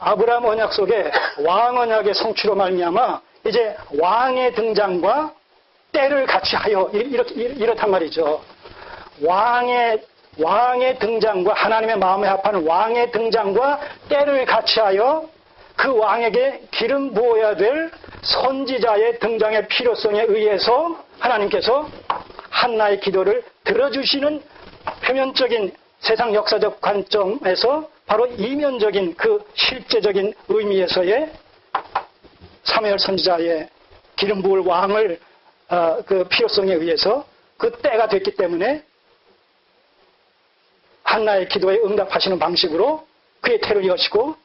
아브라함 언약 속에 왕 언약의 성취로 말미암아 이제 왕의 등장과 때를 같이 하여 이렇단 말이죠. 왕의 등장과 하나님의 마음에 합하는 왕의 등장과 때를 같이 하여 그 왕에게 기름 부어야 될 선지자의 등장의 필요성에 의해서 하나님께서 한나의 기도를 들어주시는 표면적인 세상 역사적 관점에서 바로 이면적인 그 실제적인 의미에서의 사무엘 선지자의 기름 부을 왕을 그 필요성에 의해서 그 때가 됐기 때문에 한나의 기도에 응답하시는 방식으로 그의 태를 여시고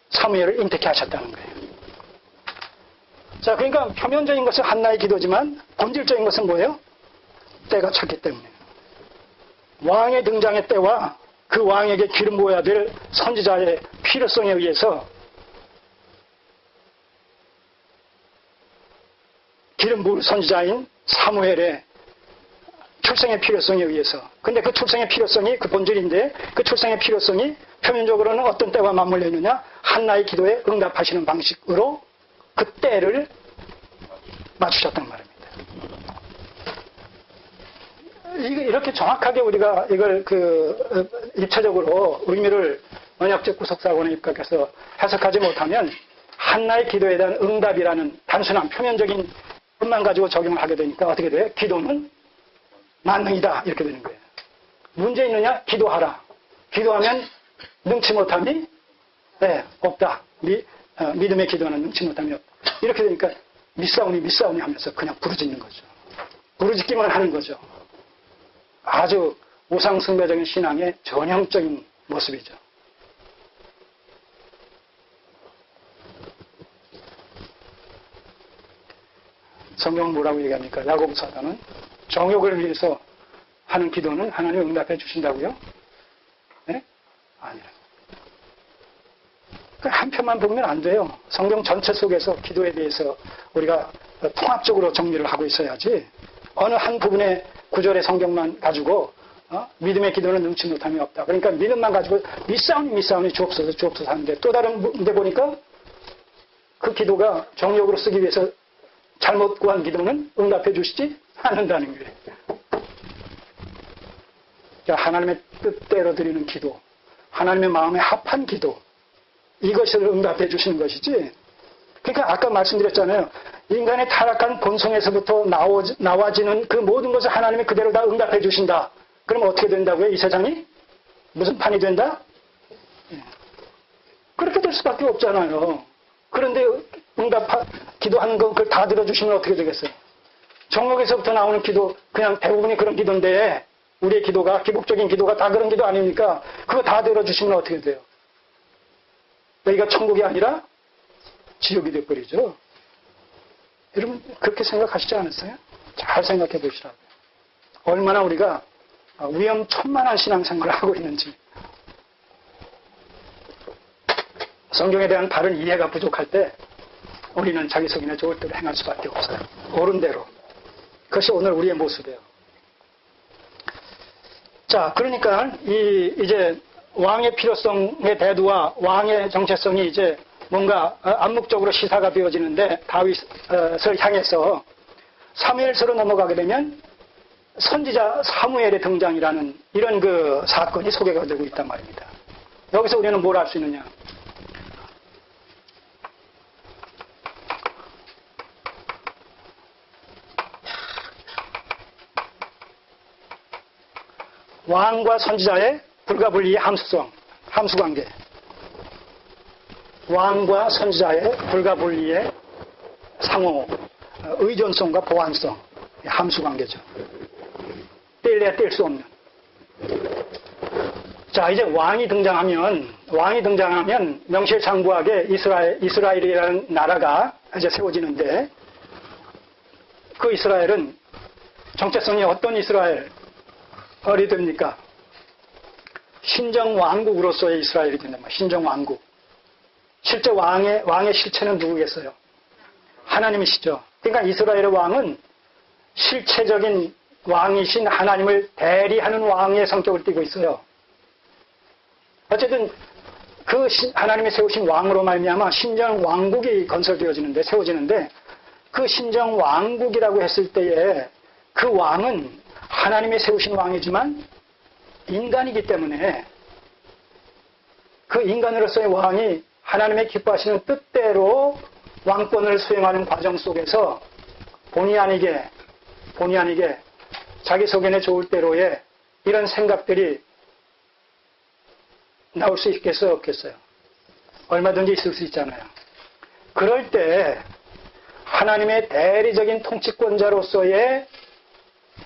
사무엘을 잉태케 하셨다는 거예요. 자, 그러니까 표면적인 것은 한나의 기도지만 본질적인 것은 뭐예요? 때가 찼기 때문에. 왕의 등장의 때와 그 왕에게 기름 부어야 될 선지자의 필요성에 의해서 기름 부을 선지자인 사무엘의 출생의 필요성에 의해서. 근데 그 출생의 필요성이 그 본질인데 그 출생의 필요성이 표면적으로는 어떤 때와 맞물려 있느냐? 한나의 기도에 응답하시는 방식으로 그 때를 맞추셨단 말입니다. 이렇게 정확하게 우리가 이걸 입체적으로 의미를 언약적 구속사관에 입각해서 해석하지 못하면 한나의 기도에 대한 응답이라는 단순한 표면적인 것만 가지고 적용을 하게 되니까 어떻게 돼요? 기도는 만능이다 이렇게 되는 거예요. 문제 있느냐? 기도하라. 기도하면 능치 못함이 없다. 믿음의 기도는 능치 못함이 없다. 이렇게 되니까 미싸우니 하면서 그냥 부르짖는 거죠. 부르짖기만 하는 거죠. 아주 우상숭배적인 신앙의 전형적인 모습이죠. 성경은 뭐라고 얘기합니까? 야고보 사도는 정욕을 위해서 하는 기도는 하나님 응답해 주신다고요? 네? 아니요. 한 편만 보면 안 돼요. 성경 전체 속에서 기도에 대해서 우리가 통합적으로 정리를 하고 있어야지 어느 한 부분의 구절의 성경만 가지고 믿음의 기도는 능치 못함이 없다. 그러니까 믿음만 가지고 미싸우니 주옵소서 하는데 또 다른 데 보니까 그 기도가 정욕으로 쓰기 위해서 잘못 구한 기도는 응답해 주시지 않는다는 거예요. 하나님의 뜻대로 드리는 기도, 하나님의 마음에 합한 기도, 이것을 응답해 주시는 것이지. 그러니까 아까 말씀드렸잖아요. 인간의 타락한 본성에서부터 나와지는 그 모든 것을 하나님이 그대로 다 응답해 주신다. 그럼 어떻게 된다고요? 이 세상이? 무슨 판이 된다? 그렇게 될 수밖에 없잖아요. 그런데 기도하는 거 그걸 다 들어주시면 어떻게 되겠어요? 정욕에서부터 나오는 기도, 그냥 대부분이 그런 기도인데 우리의 기도가, 기복적인 기도가 다 그런 기도 아닙니까? 그거 다 들어주시면 어떻게 돼요? 여기가 천국이 아니라 지옥이 되어버리죠. 여러분 그렇게 생각하시지 않았어요? 잘 생각해 보시라고요. 얼마나 우리가 위험천만한 신앙생활을 하고 있는지. 성경에 대한 바른 이해가 부족할 때 우리는 자기 속이나 좋을 대로 행할 수밖에 없어요. 옳은 대로. 그것이 오늘 우리의 모습이에요. 자, 그러니까 이제 왕의 필요성의 대두와 왕의 정체성이 이제 뭔가 암묵적으로 시사가 되어지는데 다윗을 향해서 사무엘서로 넘어가게 되면 선지자 사무엘의 등장이라는 이런 그 사건이 소개가 되고 있단 말입니다. 여기서 우리는 뭘 알 수 있느냐? 왕과 선지자의 불가분리의 함수관계. 왕과 선지자의 불가분리의 상호, 의존성과 보완성, 함수관계죠. 뗄래야 뗄 수 없는. 자, 이제 왕이 등장하면 명실상부하게 이스라엘이라는 나라가 이제 세워지는데 그 이스라엘은 정체성이 어떤 이스라엘이 됩니까? 신정왕국으로서의 이스라엘이 된단 말이에요. 신정왕국. 실제 왕의 실체는 누구겠어요? 하나님이시죠. 그러니까 이스라엘의 왕은 실체적인 왕이신 하나님을 대리하는 왕의 성격을 띠고 있어요. 어쨌든 그 하나님이 세우신 왕으로 말미암아 신정왕국이 세워지는데 그 신정왕국이라고 했을 때에 그 왕은 하나님이 세우신 왕이지만 인간이기 때문에 그 인간으로서의 왕이 하나님의 기뻐하시는 뜻대로 왕권을 수행하는 과정 속에서 본의 아니게 자기 속에내 좋을 대로의 이런 생각들이 나올 수 있겠어요? 없겠어요? 얼마든지 있을 수 있잖아요. 그럴 때 하나님의 대리적인 통치권자로서의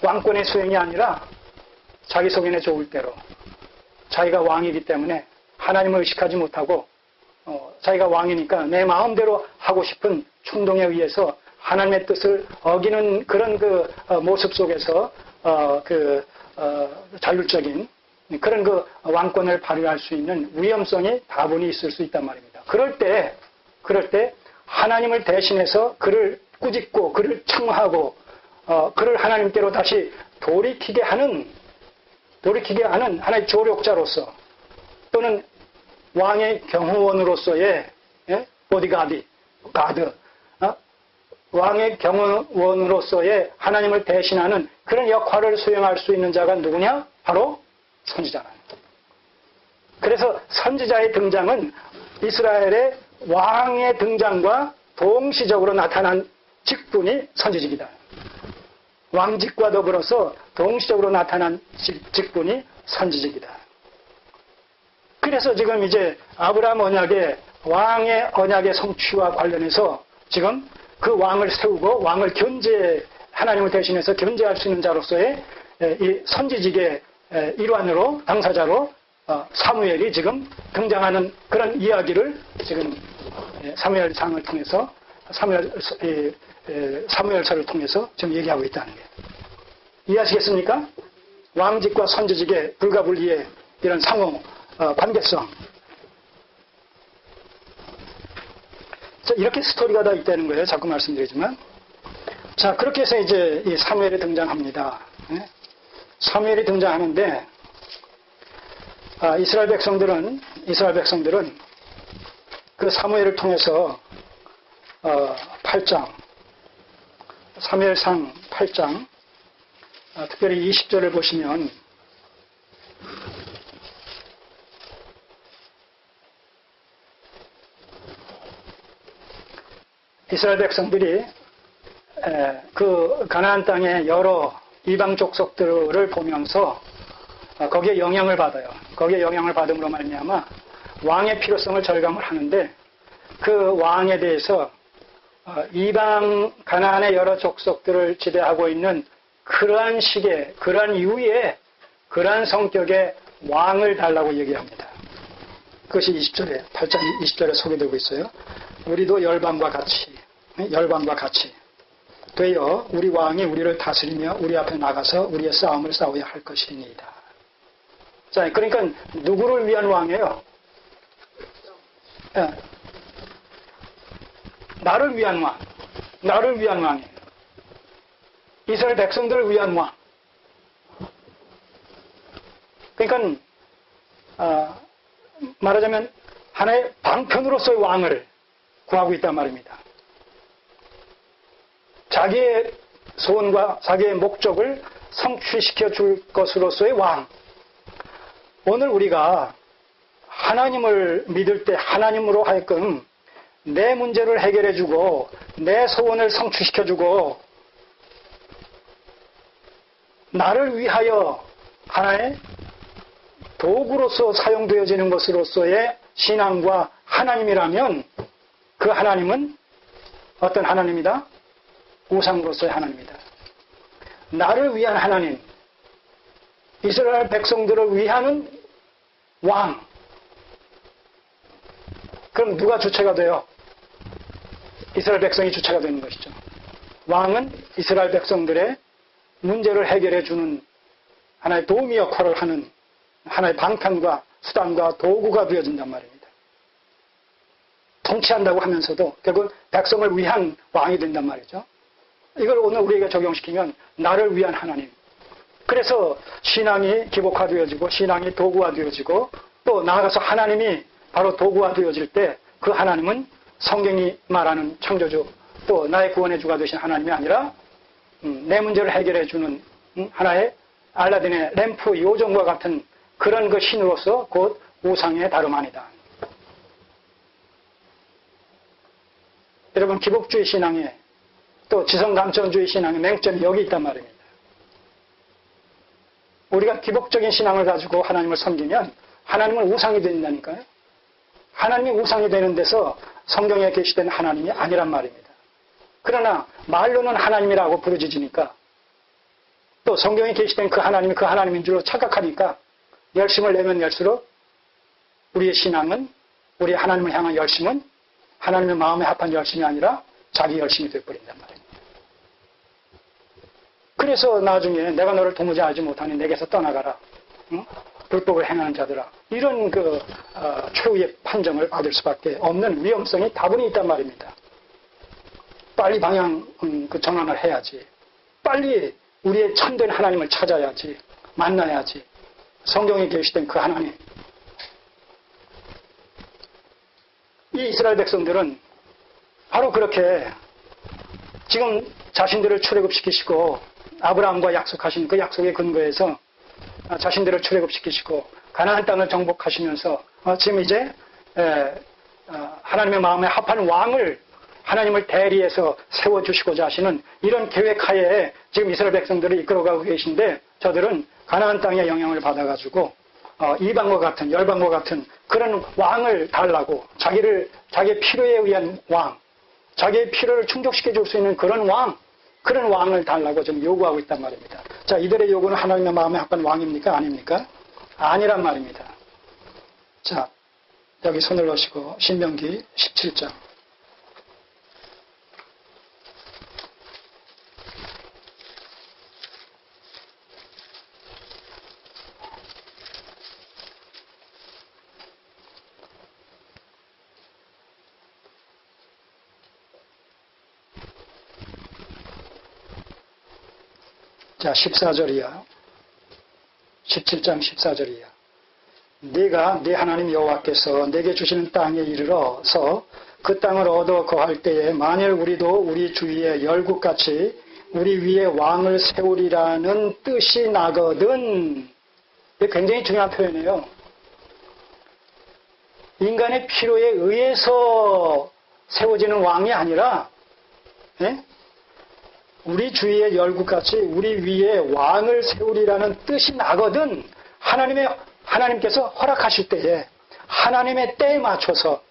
왕권의 수행이 아니라 자기 속에내 좋을 대로 자기가 왕이기 때문에 하나님을 의식하지 못하고 자기가 왕이니까 내 마음대로 하고 싶은 충동에 의해서 하나님의 뜻을 어기는 그런 그 모습 속에서 자율적인 그런 그 왕권을 발휘할 수 있는 위험성이 다분히 있을 수 있단 말입니다. 그럴 때 하나님을 대신해서 그를 꾸짖고 그를 청하고 그를 하나님께로 다시 돌이키게 하는 하나의 조력자로서 또는 왕의 경호원으로서의 보디가드, 왕의 경호원으로서의 하나님을 대신하는 그런 역할을 수행할 수 있는 자가 누구냐? 바로 선지자다. 그래서 선지자의 등장은 이스라엘의 왕의 등장과 동시적으로 나타난 직분이 선지직이다. 왕직과 더불어서 동시적으로 나타난 직분이 선지직이다. 그래서 지금 이제 아브라함 언약의 왕의 언약의 성취와 관련해서 지금 그 왕을 세우고 왕을 하나님을 대신해서 견제할 수 있는 자로서의 이 선지직의 일환으로 당사자로 사무엘이 지금 등장하는 그런 이야기를 지금 사무엘상을 통해서 사무엘서를 통해서 지금 얘기하고 있다는 거예요. 이해하시겠습니까? 왕직과 선지직의 불가분리의 이런 상호 관계성. 자, 이렇게 스토리가 다 있다는 거예요. 자꾸 말씀드리지만. 자, 그렇게 해서 이제 이 사무엘이 등장합니다. 사무엘이 등장하는데, 이스라엘 백성들은 그 사무엘을 통해서 8장, 사무엘상 8장, 특별히 20절을 보시면 이스라엘 백성들이 그 가나안 땅의 여러 이방 족속들을 보면서 거기에 영향을 받아요. 거기에 영향을 받음으로 말미암아 왕의 필요성을 절감을 하는데 그 왕에 대해서 이방 가나안의 여러 족속들을 지배하고 있는 그러한 시기에, 그러한 이후에, 그러한 성격의 왕을 달라고 얘기합니다. 그것이 8장 20절에 소개되고 있어요. 우리도 열방과 같이 되어 우리 왕이 우리를 다스리며 우리 앞에 나가서 우리의 싸움을 싸워야 할 것이니이다. 자, 그러니까 누구를 위한 왕이에요? 나를 위한 왕이에요. 이스라엘 백성들을 위한 왕. 그러니까 말하자면 하나의 방편으로서의 왕을 구하고 있단 말입니다. 자기의 소원과 자기의 목적을 성취시켜 줄 것으로서의 왕. 오늘 우리가 하나님을 믿을 때 하나님으로 하여금 내 문제를 해결해 주고 내 소원을 성취시켜 주고 나를 위하여 하나의 도구로서 사용되어지는 것으로서의 신앙과 하나님이라면 그 하나님은 어떤 하나님이다? 우상으로서의 하나님이다. 나를 위한 하나님, 이스라엘 백성들을 위하는 왕. 그럼 누가 주체가 돼요? 이스라엘 백성이 주체가 되는 것이죠. 왕은 이스라엘 백성들의 문제를 해결해 주는 하나의 도우미 역할을 하는 하나의 방편과 수단과 도구가 되어진단 말입니다. 통치한다고 하면서도 결국 백성을 위한 왕이 된단 말이죠. 이걸 오늘 우리에게 적용시키면 나를 위한 하나님. 그래서 신앙이 기복화되어지고 신앙이 도구화되어지고 또 나아가서 하나님이 바로 도구화되어질 때 그 하나님은 성경이 말하는 창조주 또 나의 구원의 주가 되신 하나님이 아니라 내 문제를 해결해 주는 하나의 알라딘의 램프 요정과 같은 그런 그 신으로서 곧 우상의 다름 아니다. 여러분 기복주의 신앙에 또 지성감천주의 신앙의 맹점이 여기 있단 말입니다. 우리가 기복적인 신앙을 가지고 하나님을 섬기면 하나님은 우상이 된다니까요. 하나님이 우상이 되는 데서 성경에 계시된 하나님이 아니란 말입니다. 그러나 말로는 하나님이라고 부르짖으니까 또 성경에 계시된 그 하나님이 그 하나님인 줄 착각하니까 열심을 내면 열수록 우리의 신앙은 우리 하나님을 향한 열심은 하나님의 마음에 합한 열심이 아니라 자기 열심이 되어버린단 말입니다. 그래서 나중에 내가 너를 도무지 알지 못하니 내게서 떠나가라. 응? 불법을 행하는 자들아. 이런 최후의 판정을 받을 수밖에 없는 위험성이 다분히 있단 말입니다. 빨리 방향 전환을 해야지. 빨리 우리의 참된 하나님을 찾아야지. 만나야지. 성경에 계시된 그 하나님. 이 이스라엘 백성들은 바로 그렇게 지금 자신들을 출애굽시키시고 아브라함과 약속하신 그 약속의 근거에서 자신들을 출애굽시키시고 가나안 땅을 정복하시면서 지금 이제 하나님의 마음에 합한 왕을 하나님을 대리해서 세워주시고자 하시는 이런 계획하에 지금 이스라엘 백성들을 이끌어가고 계신데 저들은 가나안 땅의 영향을 받아가지고 이방과 같은 열방과 같은 그런 왕을 달라고 자기의 필요에 의한 왕 자기의 필요를 충족시켜 줄 수 있는 그런 왕을 달라고 좀 요구하고 있단 말입니다. 자, 이들의 요구는 하나님의 마음에 합한 왕입니까? 아닙니까? 아니란 말입니다. 자, 여기 손을 놓으시고 신명기 17장. 자, 14절이야. 17장 14절이야. 네가 네 하나님 여호와께서 내게 주시는 땅에 이르러서 그 땅을 얻어 거할 때에 만일 우리도 우리 주위에 열국같이 우리 위에 왕을 세우리라는 뜻이 나거든. 이게 굉장히 중요한 표현이에요. 인간의 필요에 의해서 세워지는 왕이 아니라 우리 주위의 열국같이 우리 위에 왕을 세우리라는 뜻이 나거든. 하나님께서 허락하실 때에 하나님의 때에 맞춰서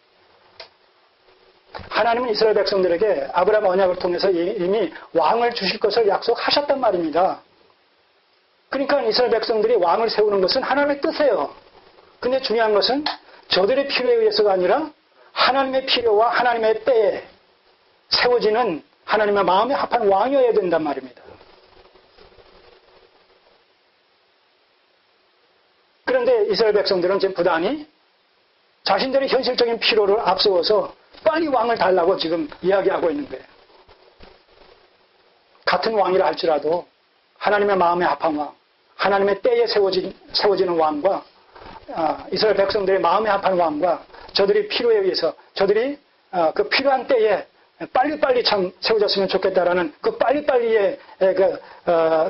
하나님은 이스라엘 백성들에게 아브라함 언약을 통해서 이미 왕을 주실 것을 약속하셨단 말입니다. 그러니까 이스라엘 백성들이 왕을 세우는 것은 하나님의 뜻이에요. 근데 중요한 것은 저들의 필요에 의해서가 아니라 하나님의 필요와 하나님의 때에 세워지는 하나님의 마음에 합한 왕이어야 된단 말입니다. 그런데 이스라엘 백성들은 지금 부단히 자신들의 현실적인 필요를 앞세워서 빨리 왕을 달라고 지금 이야기하고 있는 거예요. 같은 왕이라 할지라도 하나님의 마음에 합한 왕, 하나님의 때에 세워지는 왕과 이스라엘 백성들의 마음에 합한 왕과 저들이 필요에 의해서 저들이 그 필요한 때에 빨리빨리 참 세워졌으면 좋겠다라는 그 빨리빨리의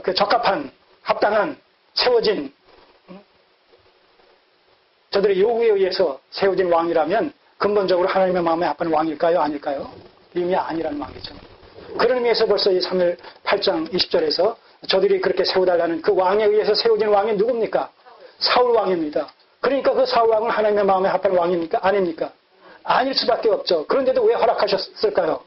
그 적합한 합당한 세워진 저들의 요구에 의해서 세워진 왕이라면 근본적으로 하나님의 마음에 합한 왕일까요? 아닐까요? 이미 아니라는 왕이죠. 그런 의미에서 벌써 이 3일 8장 20절에서 저들이 그렇게 세워달라는 그 왕에 의해서 세워진 왕이 누굽니까? 사울 왕입니다. 그러니까 그 사울 왕은 하나님의 마음에 합한 왕입니까? 아닙니까? 아닐 수밖에 없죠. 그런데도 왜 허락하셨을까요?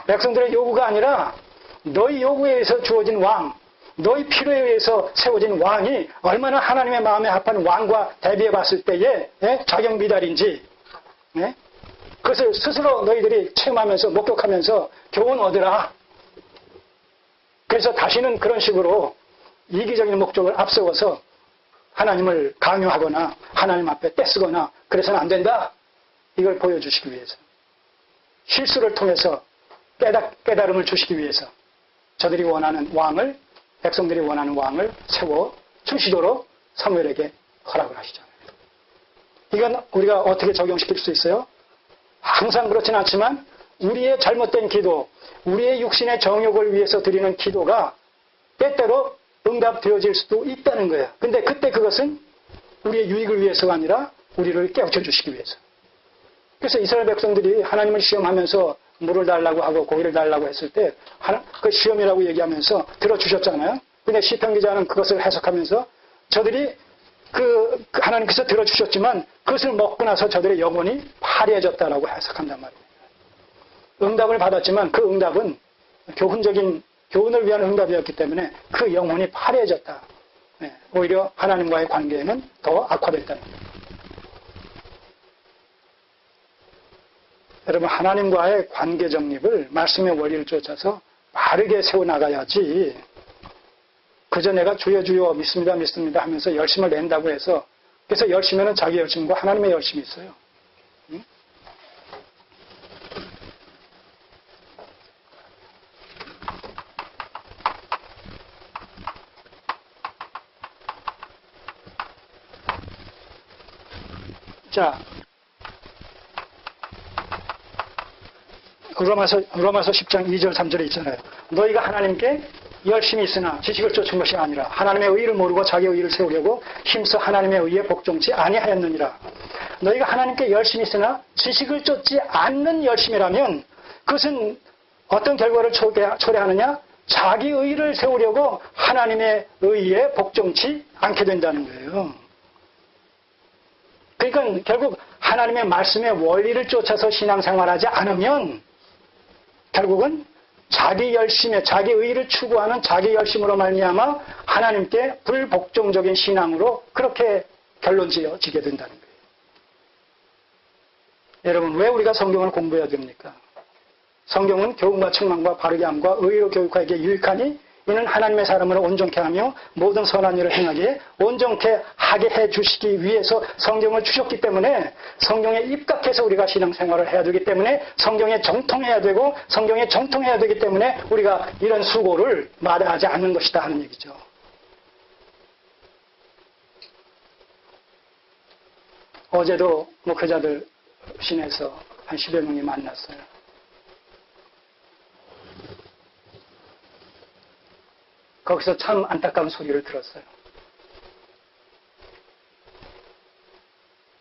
백성들의 요구가 아니라 너희 요구에 의해서 주어진 왕, 너희 필요에 의해서 세워진 왕이 얼마나 하나님의 마음에 합한 왕과 대비해 봤을 때에 자경미달인지 그것을 스스로 너희들이 체험하면서 목격하면서 교훈 얻으라. 그래서 다시는 그런 식으로 이기적인 목적을 앞세워서 하나님을 강요하거나 하나님 앞에 떼쓰거나 그래서는 안 된다. 이걸 보여주시기 위해서 실수를 통해서 깨달음을 주시기 위해서 저들이 원하는 왕을 백성들이 원하는 왕을 세워 주시도록 사무엘에게 허락을 하시잖아요. 이건 우리가 어떻게 적용시킬 수 있어요? 항상 그렇지는 않지만 우리의 잘못된 기도, 우리의 육신의 정욕을 위해서 드리는 기도가 때때로 응답되어질 수도 있다는 거예요. 근데 그때 그것은 우리의 유익을 위해서가 아니라 우리를 깨우쳐 주시기 위해서. 그래서 이스라엘 백성들이 하나님을 시험하면서 물을 달라고 하고 고기를 달라고 했을 때 그 시험이라고 얘기하면서 들어주셨잖아요. 근데 시편 기자는 그것을 해석하면서 저들이 그 하나님께서 들어주셨지만 그것을 먹고 나서 저들의 영혼이 파리해졌다라고 해석한단 말이에요. 응답을 받았지만 그 응답은 교훈을 위한 응답이었기 때문에 그 영혼이 파리해졌다. 오히려 하나님과의 관계는 더 악화됐다는 거예요. 여러분, 하나님과의 관계 정립을 말씀의 원리를 쫓아서 바르게 세워나가야지 그저 내가 주여 주여 믿습니다 믿습니다 하면서 열심을 낸다고 해서 그래서 열심에는 자기 열심과 하나님의 열심이 있어요. 응? 자, 로마서 10장 2절 3절에 있잖아요. 너희가 하나님께 열심히 있으나 지식을 쫓은 것이 아니라 하나님의 의를 모르고 자기의 의를 세우려고 힘써 하나님의 의에 복종치 아니하였느니라. 너희가 하나님께 열심히 있으나 지식을 쫓지 않는 열심이라면 그것은 어떤 결과를 초래하느냐? 자기 의를 세우려고 하나님의 의에 복종치 않게 된다는 거예요. 그러니까 결국 하나님의 말씀의 원리를 쫓아서 신앙생활하지 않으면 결국은 자기 열심에 자기 의를 추구하는 자기 열심으로 말미암아 하나님께 불복종적인 신앙으로 그렇게 결론지게 된다는 거예요. 여러분, 왜 우리가 성경을 공부해야 됩니까? 성경은 교훈과 책망과 바르게 함과 의로 교육하기에 유익하니 이는 하나님의 사람을 온전케 하며 모든 선한 일을 행하기에 온전케 하게 해주시기 위해서 성경을 주셨기 때문에 성경에 입각해서 우리가 신앙생활을 해야 되기 때문에 성경에 정통해야 되고 성경에 정통해야 되기 때문에 우리가 이런 수고를 마다하지 않는 것이다 하는 얘기죠. 어제도 목회자들 시내에서 한 10여 명이 만났어요. 거기서 참 안타까운 소리를 들었어요.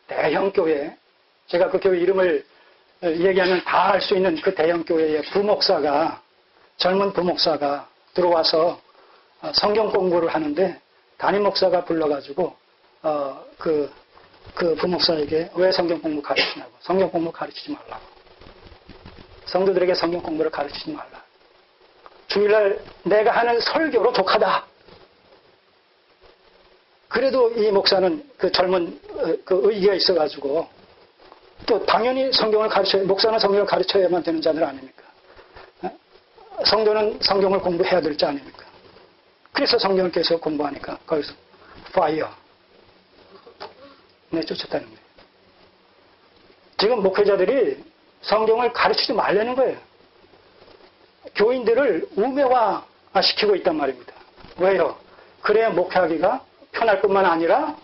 대형교회, 제가 그 교회 이름을 얘기하면 다 알 수 있는 그 대형교회의 부목사가, 젊은 부목사가 들어와서 성경 공부를 하는데 담임 목사가 불러가지고 그 부목사에게 왜 성경 공부 가르치냐고, 성경 공부 가르치지 말라고, 성도들에게 성경 공부를 가르치지 말라. 주일날 내가 하는 설교로 독하다. 그래도 이 목사는 그 젊은 그 의기가 있어가지고 또 당연히 성경을 가르쳐야, 목사는 성경을 가르쳐야만 되는 자들 아닙니까? 성도는 성경을 공부해야 될 자 아닙니까? 그래서 성경을 계속 공부하니까 거기서 파이어 내쫓았다는 거예요. 지금 목회자들이 성경을 가르치지 말라는 거예요. 교인들을 우매화 시키고 있단 말입니다. 왜요? 그래야 목회하기가 편할 뿐만 아니라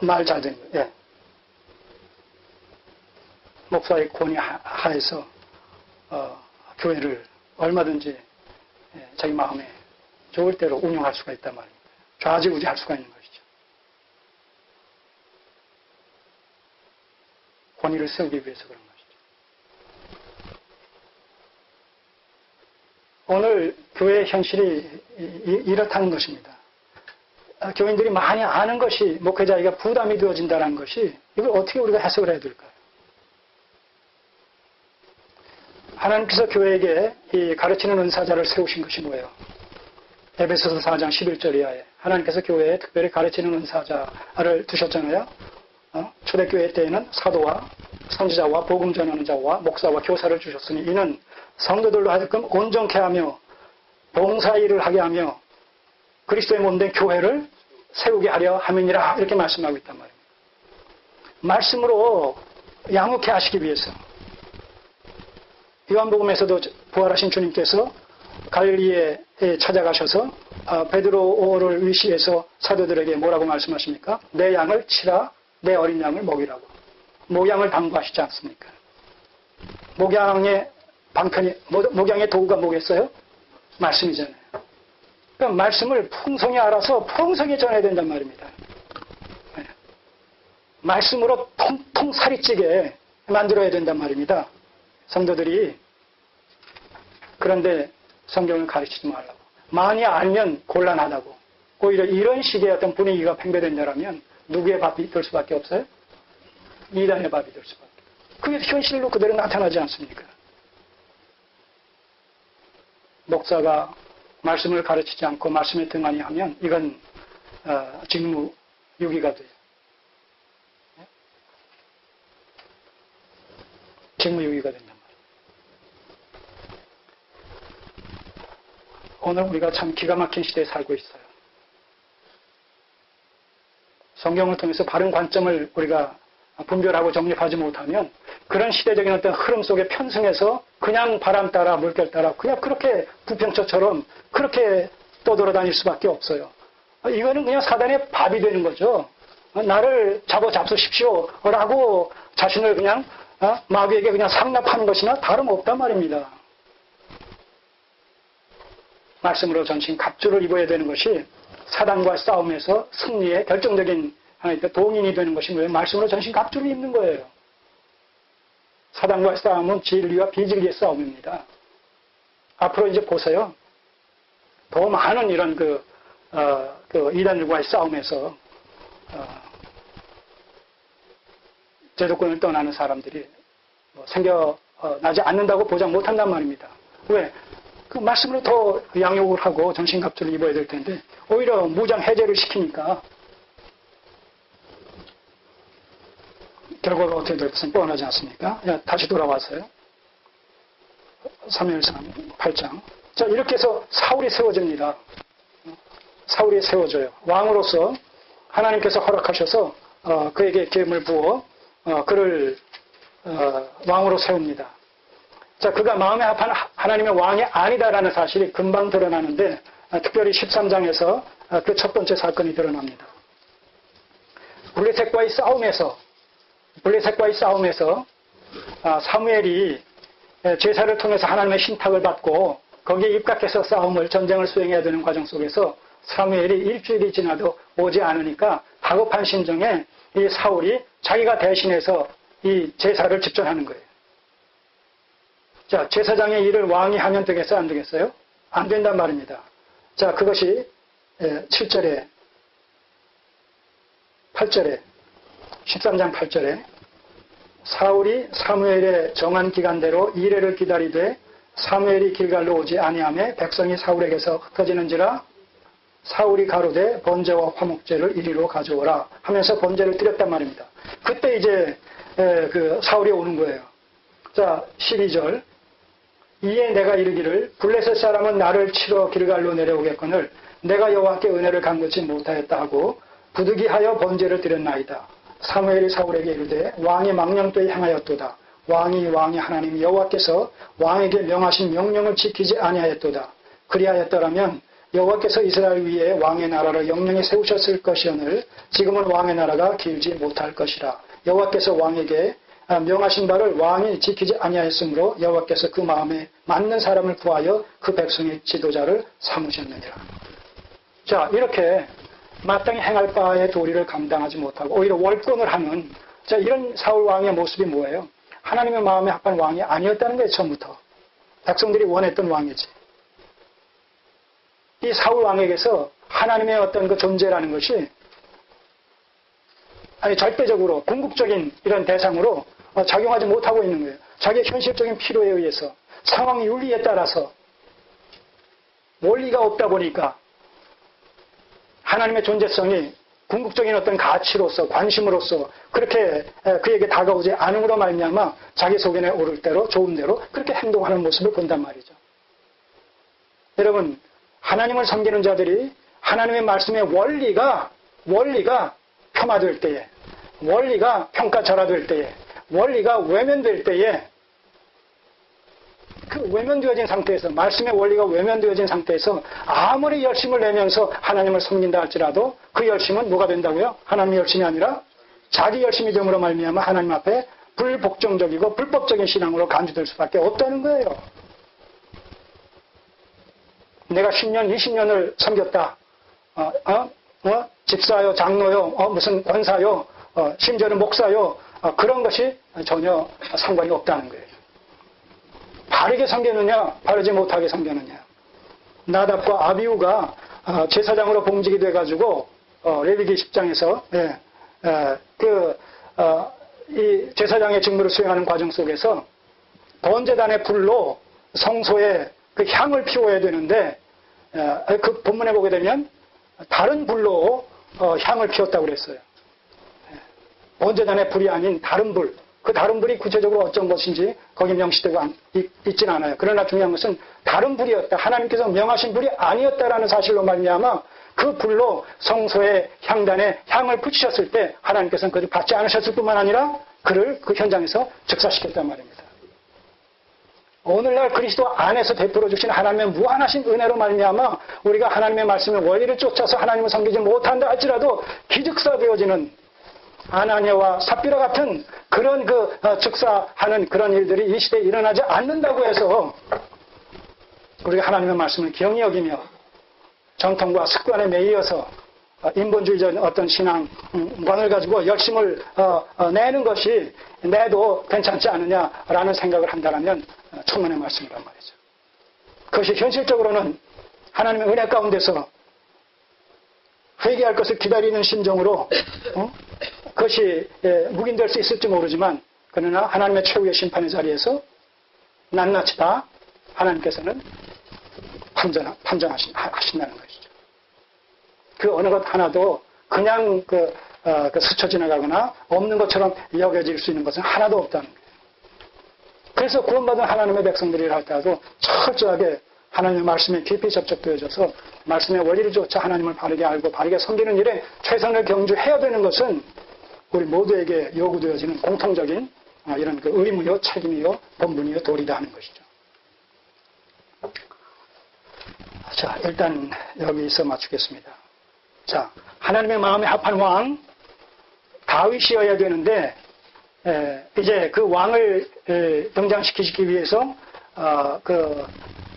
말 잘 되는 거예요. 예. 목사의 권위 하에서 교회를 얼마든지 자기 마음에 좋을 대로 운영할 수가 있단 말입니다. 좌지우지할 수가 있는 것이죠. 권위를 세우기 위해서 그런 것이죠. 오늘 교회의 현실이 이렇다는 것입니다. 교인들이 많이 아는 것이 목회자에게 부담이 되어진다는 것이, 이걸 어떻게 우리가 해석을 해야 될까요? 하나님께서 교회에게 이 가르치는 은사자를 세우신 것이 뭐예요? 에베소서 4장 11절 이하에 하나님께서 교회에 특별히 가르치는 은사자를 두셨잖아요. 초대교회 때에는 사도와 선지자와 복음 전하는 자와 목사와 교사를 주셨으니 이는 성도들로 하여금 온전케 하며 봉사일을 하게 하며 그리스도의 몸된 교회를 세우게 하려 함이니라, 이렇게 말씀하고 있단 말입니다. 말씀으로 양육케 하시기 위해서. 요한복음에서도 부활하신 주님께서 갈릴리에 찾아가셔서 베드로를 위시해서 사도들에게 뭐라고 말씀하십니까? 내 양을 치라, 내 어린 양을 먹이라고. 목양을 당부하시지 않습니까? 목양의 방편이, 목양의 도구가 뭐겠어요? 말씀이잖아요. 그럼 말씀을 풍성히 알아서 풍성히 전해야 된단 말입니다. 말씀으로 통통 살이 찌게 만들어야 된단 말입니다. 성도들이. 그런데 성경을 가르치지 말라고. 많이 알면 곤란하다고. 오히려 이런 식의 어떤 분위기가 팽배된다면 누구의 밥이 될 수밖에 없어요? 이단의 밥이 될 수밖에. 그게 현실로 그대로 나타나지 않습니까? 목사가 말씀을 가르치지 않고 말씀에 등한히 하면 이건 직무유기가 돼요. 직무유기가 된단 말이에요. 오늘 우리가 참 기가 막힌 시대에 살고 있어요. 성경을 통해서 바른 관점을 우리가 분별하고 정립하지 못하면 그런 시대적인 어떤 흐름 속에 편승해서 그냥 바람 따라 물결 따라 그냥 그렇게 부평초처럼 그렇게 떠돌아다닐 수밖에 없어요. 이거는 그냥 사단의 밥이 되는 거죠. 나를 잡수십시오 라고 자신을 그냥 마귀에게 그냥 상납하는 것이나 다름없단 말입니다. 말씀으로 전신 갑주를 입어야 되는 것이 사단과 싸움에서 승리의 결정적인 동인이 되는 것이 뭐예요? 말씀으로 전신 갑주를 입는 거예요. 사단과의 싸움은 진리와 비진리의 싸움입니다. 앞으로 이제 보세요. 더 많은 이런 이단들과의 싸움에서 제도권을 떠나는 사람들이 생겨나지 않는다고 보장 못한단 말입니다. 왜? 그 말씀으로 더 양육을 하고 정신갑주를 입어야 될 텐데 오히려 무장 해제를 시키니까 결과가 어떻게 될 것은 뻔하지 않습니까? 다시 돌아와서요. 사무엘상 8장. 자, 이렇게 해서 사울이 세워집니다. 사울이 세워져요. 왕으로서 하나님께서 허락하셔서 그에게 기름을 부어 그를 왕으로 세웁니다. 자, 그가 마음에 합한 하나님의 왕이 아니다라는 사실이 금방 드러나는데 특별히 13장에서 그 첫 번째 사건이 드러납니다. 블레셋과의 싸움에서 사무엘이 제사를 통해서 하나님의 신탁을 받고 거기에 입각해서 전쟁을 수행해야 되는 과정 속에서 사무엘이 일주일이 지나도 오지 않으니까 다급한 심정에 이 사울이 자기가 대신해서 이 제사를 집전하는 거예요. 자, 제사장의 일을 왕이 하면 되겠어요? 안 되겠어요? 안 된단 말입니다. 자, 그것이 7절에 8절에 13장 8절에 사울이 사무엘의 정한 기간대로 이레를 기다리되 사무엘이 길갈로 오지 아니하매 백성이 사울에게서 흩어지는지라 사울이 가로되 번제와 화목제를 이리로 가져오라 하면서 번제를 드렸단 말입니다. 그때 이제 그 사울이 오는 거예요. 자, 12절 이에 내가 이르기를 블레셋 사람은 나를 치러 길갈로 내려오겠거늘 내가 여호와께 은혜를 간구치 못하였다 하고 부득이하여 번제를 드렸나이다. 사무엘이 사울에게 이르되 왕이 망령되이 행하였도다. 왕이 하나님 여호와께서 왕에게 명하신 명령을 지키지 아니하였도다. 그리하였더라면 여호와께서 이스라엘 위에 왕의 나라를 영영히 세우셨을 것이오늘 지금은 왕의 나라가 길지 못할 것이라. 여호와께서 왕에게 명하신 바를 왕이 지키지 아니하였으므로 여호와께서 그 마음에 맞는 사람을 구하여 그 백성의 지도자를 삼으셨느니라. 자, 이렇게 마땅히 행할 바의 도리를 감당하지 못하고 오히려 월권을 하는 자, 이런 사울 왕의 모습이 뭐예요? 하나님의 마음에 합한 왕이 아니었다는 거예요. 처음부터. 백성들이 원했던 왕이지. 이 사울 왕에게서 하나님의 어떤 그 존재라는 것이 절대적으로 궁극적인 이런 대상으로 작용하지 못하고 있는 거예요. 자기의 현실적인 필요에 의해서 상황 윤리에 따라서 원리가 없다 보니까 하나님의 존재성이 궁극적인 어떤 가치로서 관심으로서 그렇게 그에게 다가오지 않음으로 말미암아 자기 속에 오를 대로 좋은 대로 그렇게 행동하는 모습을 본단 말이죠. 여러분, 하나님을 섬기는 자들이 하나님의 말씀의 원리가 폄하될 때에, 원리가 평가절하될 때에, 원리가 외면될 때에, 그 외면되어진 상태에서, 말씀의 원리가 외면되어진 상태에서 아무리 열심을 내면서 하나님을 섬긴다 할지라도 그 열심은 뭐가 된다고요? 하나님의 열심이 아니라 자기 열심이 됨으로 말미암아 하나님 앞에 불복종적이고 불법적인 신앙으로 간주될 수밖에 없다는 거예요. 내가 10년, 20년을 섬겼다. 집사요, 장로요, 무슨 권사요, 심지어는 목사요. 그런 것이 전혀 상관이 없다는 거예요. 바르게 섬겼느냐, 바르지 못하게 섬겼느냐. 나답과 아비후가 제사장으로 봉직이 돼가지고 레위기 10장에서 이 제사장의 직무를 수행하는 과정 속에서 번제단의 불로 성소에 그 향을 피워야 되는데 그 본문에 보게 되면 다른 불로 향을 피웠다고 그랬어요. 번제단의 불이 아닌 다른 불. 그 다른 불이 구체적으로 어떤 것인지 거기 명시되고 있지는 않아요. 그러나 중요한 것은 다른 불이었다. 하나님께서 명하신 불이 아니었다라는 사실로 말미암아 그 불로 성소의 향단에 향을 붙이셨을 때 하나님께서는 그를 받지 않으셨을 뿐만 아니라 그를 그 현장에서 즉사시켰단 말입니다. 오늘날 그리스도 안에서 베풀어 주신 하나님의 무한하신 은혜로 말미암아 우리가 하나님의 말씀의 원리를 쫓아서 하나님을 섬기지 못한다 할지라도 기즉사 되어지는 아나니아와 삽비라 같은 그런 즉사하는 그런 일들이 이 시대에 일어나지 않는다고 해서 우리가 하나님의 말씀을 기영히 여기며 전통과 습관에 매이어서 인본주의적인 어떤 신앙관을 가지고 열심을 내는 것이 내도 괜찮지 않느냐라는 생각을 한다면 천만의 말씀이란 말이죠. 그것이 현실적으로는 하나님의 은혜 가운데서 회개할 것을 기다리는 심정으로 그것이 묵인될 수 있을지 모르지만 그러나 하나님의 최후의 심판의 자리에서 낱낱이 다 하나님께서는 판정하신다는 것이죠. 그 어느 것 하나도 그냥 스쳐 지나가거나 없는 것처럼 여겨질 수 있는 것은 하나도 없다는 거예요. 그래서 구원받은 하나님의 백성들이라 할때라도 철저하게 하나님의 말씀에 깊이 접촉되어져서 말씀의 원리를조차 하나님을 바르게 알고 바르게 섬기는 일에 최선을 경주해야 되는 것은 우리 모두에게 요구되어지는 공통적인 이런 의무요, 책임이요, 본분이요, 도리다 하는 것이죠. 자, 일단 여기서 마치겠습니다. 자, 하나님의 마음에 합한 왕 다윗이어야 되는데 이제 그 왕을 등장시키기 위해서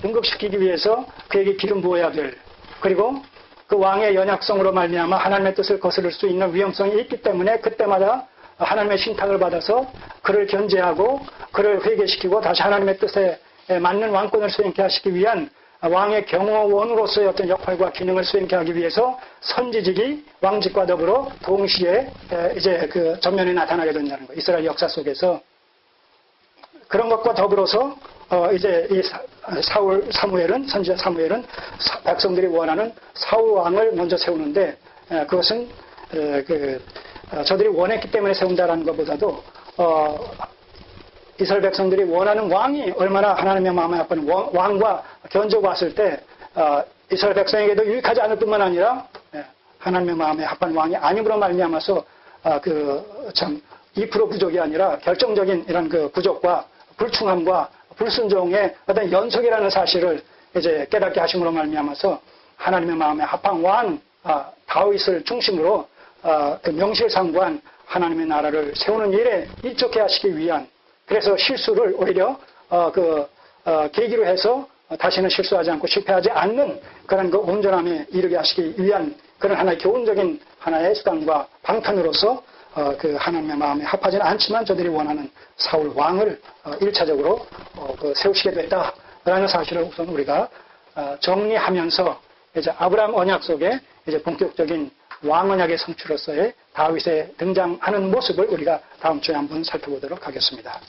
등극시키기 위해서 그에게 기름 부어야 될, 그리고 그 왕의 연약성으로 말미암아 하나님의 뜻을 거스를 수 있는 위험성이 있기 때문에 그때마다 하나님의 신탁을 받아서 그를 견제하고 그를 회개시키고 다시 하나님의 뜻에 맞는 왕권을 수행케 하시기 위한 왕의 경호원으로서의 어떤 역할과 기능을 수행케 하기 위해서 선지직이 왕직과 더불어 동시에 이제 그 전면에 나타나게 된다는 거예요. 이스라엘 역사 속에서. 그런 것과 더불어서 이제 이 선지자 사무엘은 백성들이 원하는 사울 왕을 먼저 세우는데 그것은 저들이 원했기 때문에 세운다라는 것보다도 이스라엘 백성들이 원하는 왕이 얼마나 하나님의 마음에 합한 왕과 견주고 왔을 때 이스라엘 백성에게도 유익하지 않을 뿐만 아니라 하나님의 마음에 합한 왕이 아님으로 말미암아서 참 2% 부족이 아니라 결정적인 이런 그 부족과 불충함과 불순종의 어떤 연속이라는 사실을 이제 깨닫게 하심으로 말미암아서 하나님의 마음에 합한 왕 다윗을 중심으로 그 명실상부한 하나님의 나라를 세우는 일에 일족해 하시기 위한, 그래서 실수를 오히려 계기로 해서 다시는 실수하지 않고 실패하지 않는 그런 그 온전함에 이르게 하시기 위한 그런 하나의 교훈적인 하나의 수단과 방편으로서 그 하나님의 마음에 합하지는 않지만 저들이 원하는 사울 왕을 1차적으로 세우시게 됐다라는 사실을 우선 우리가 정리하면서 이제 아브라함 언약 속에 이제 본격적인 왕 언약의 성취로서의 다윗의 등장하는 모습을 우리가 다음 주에 한번 살펴보도록 하겠습니다.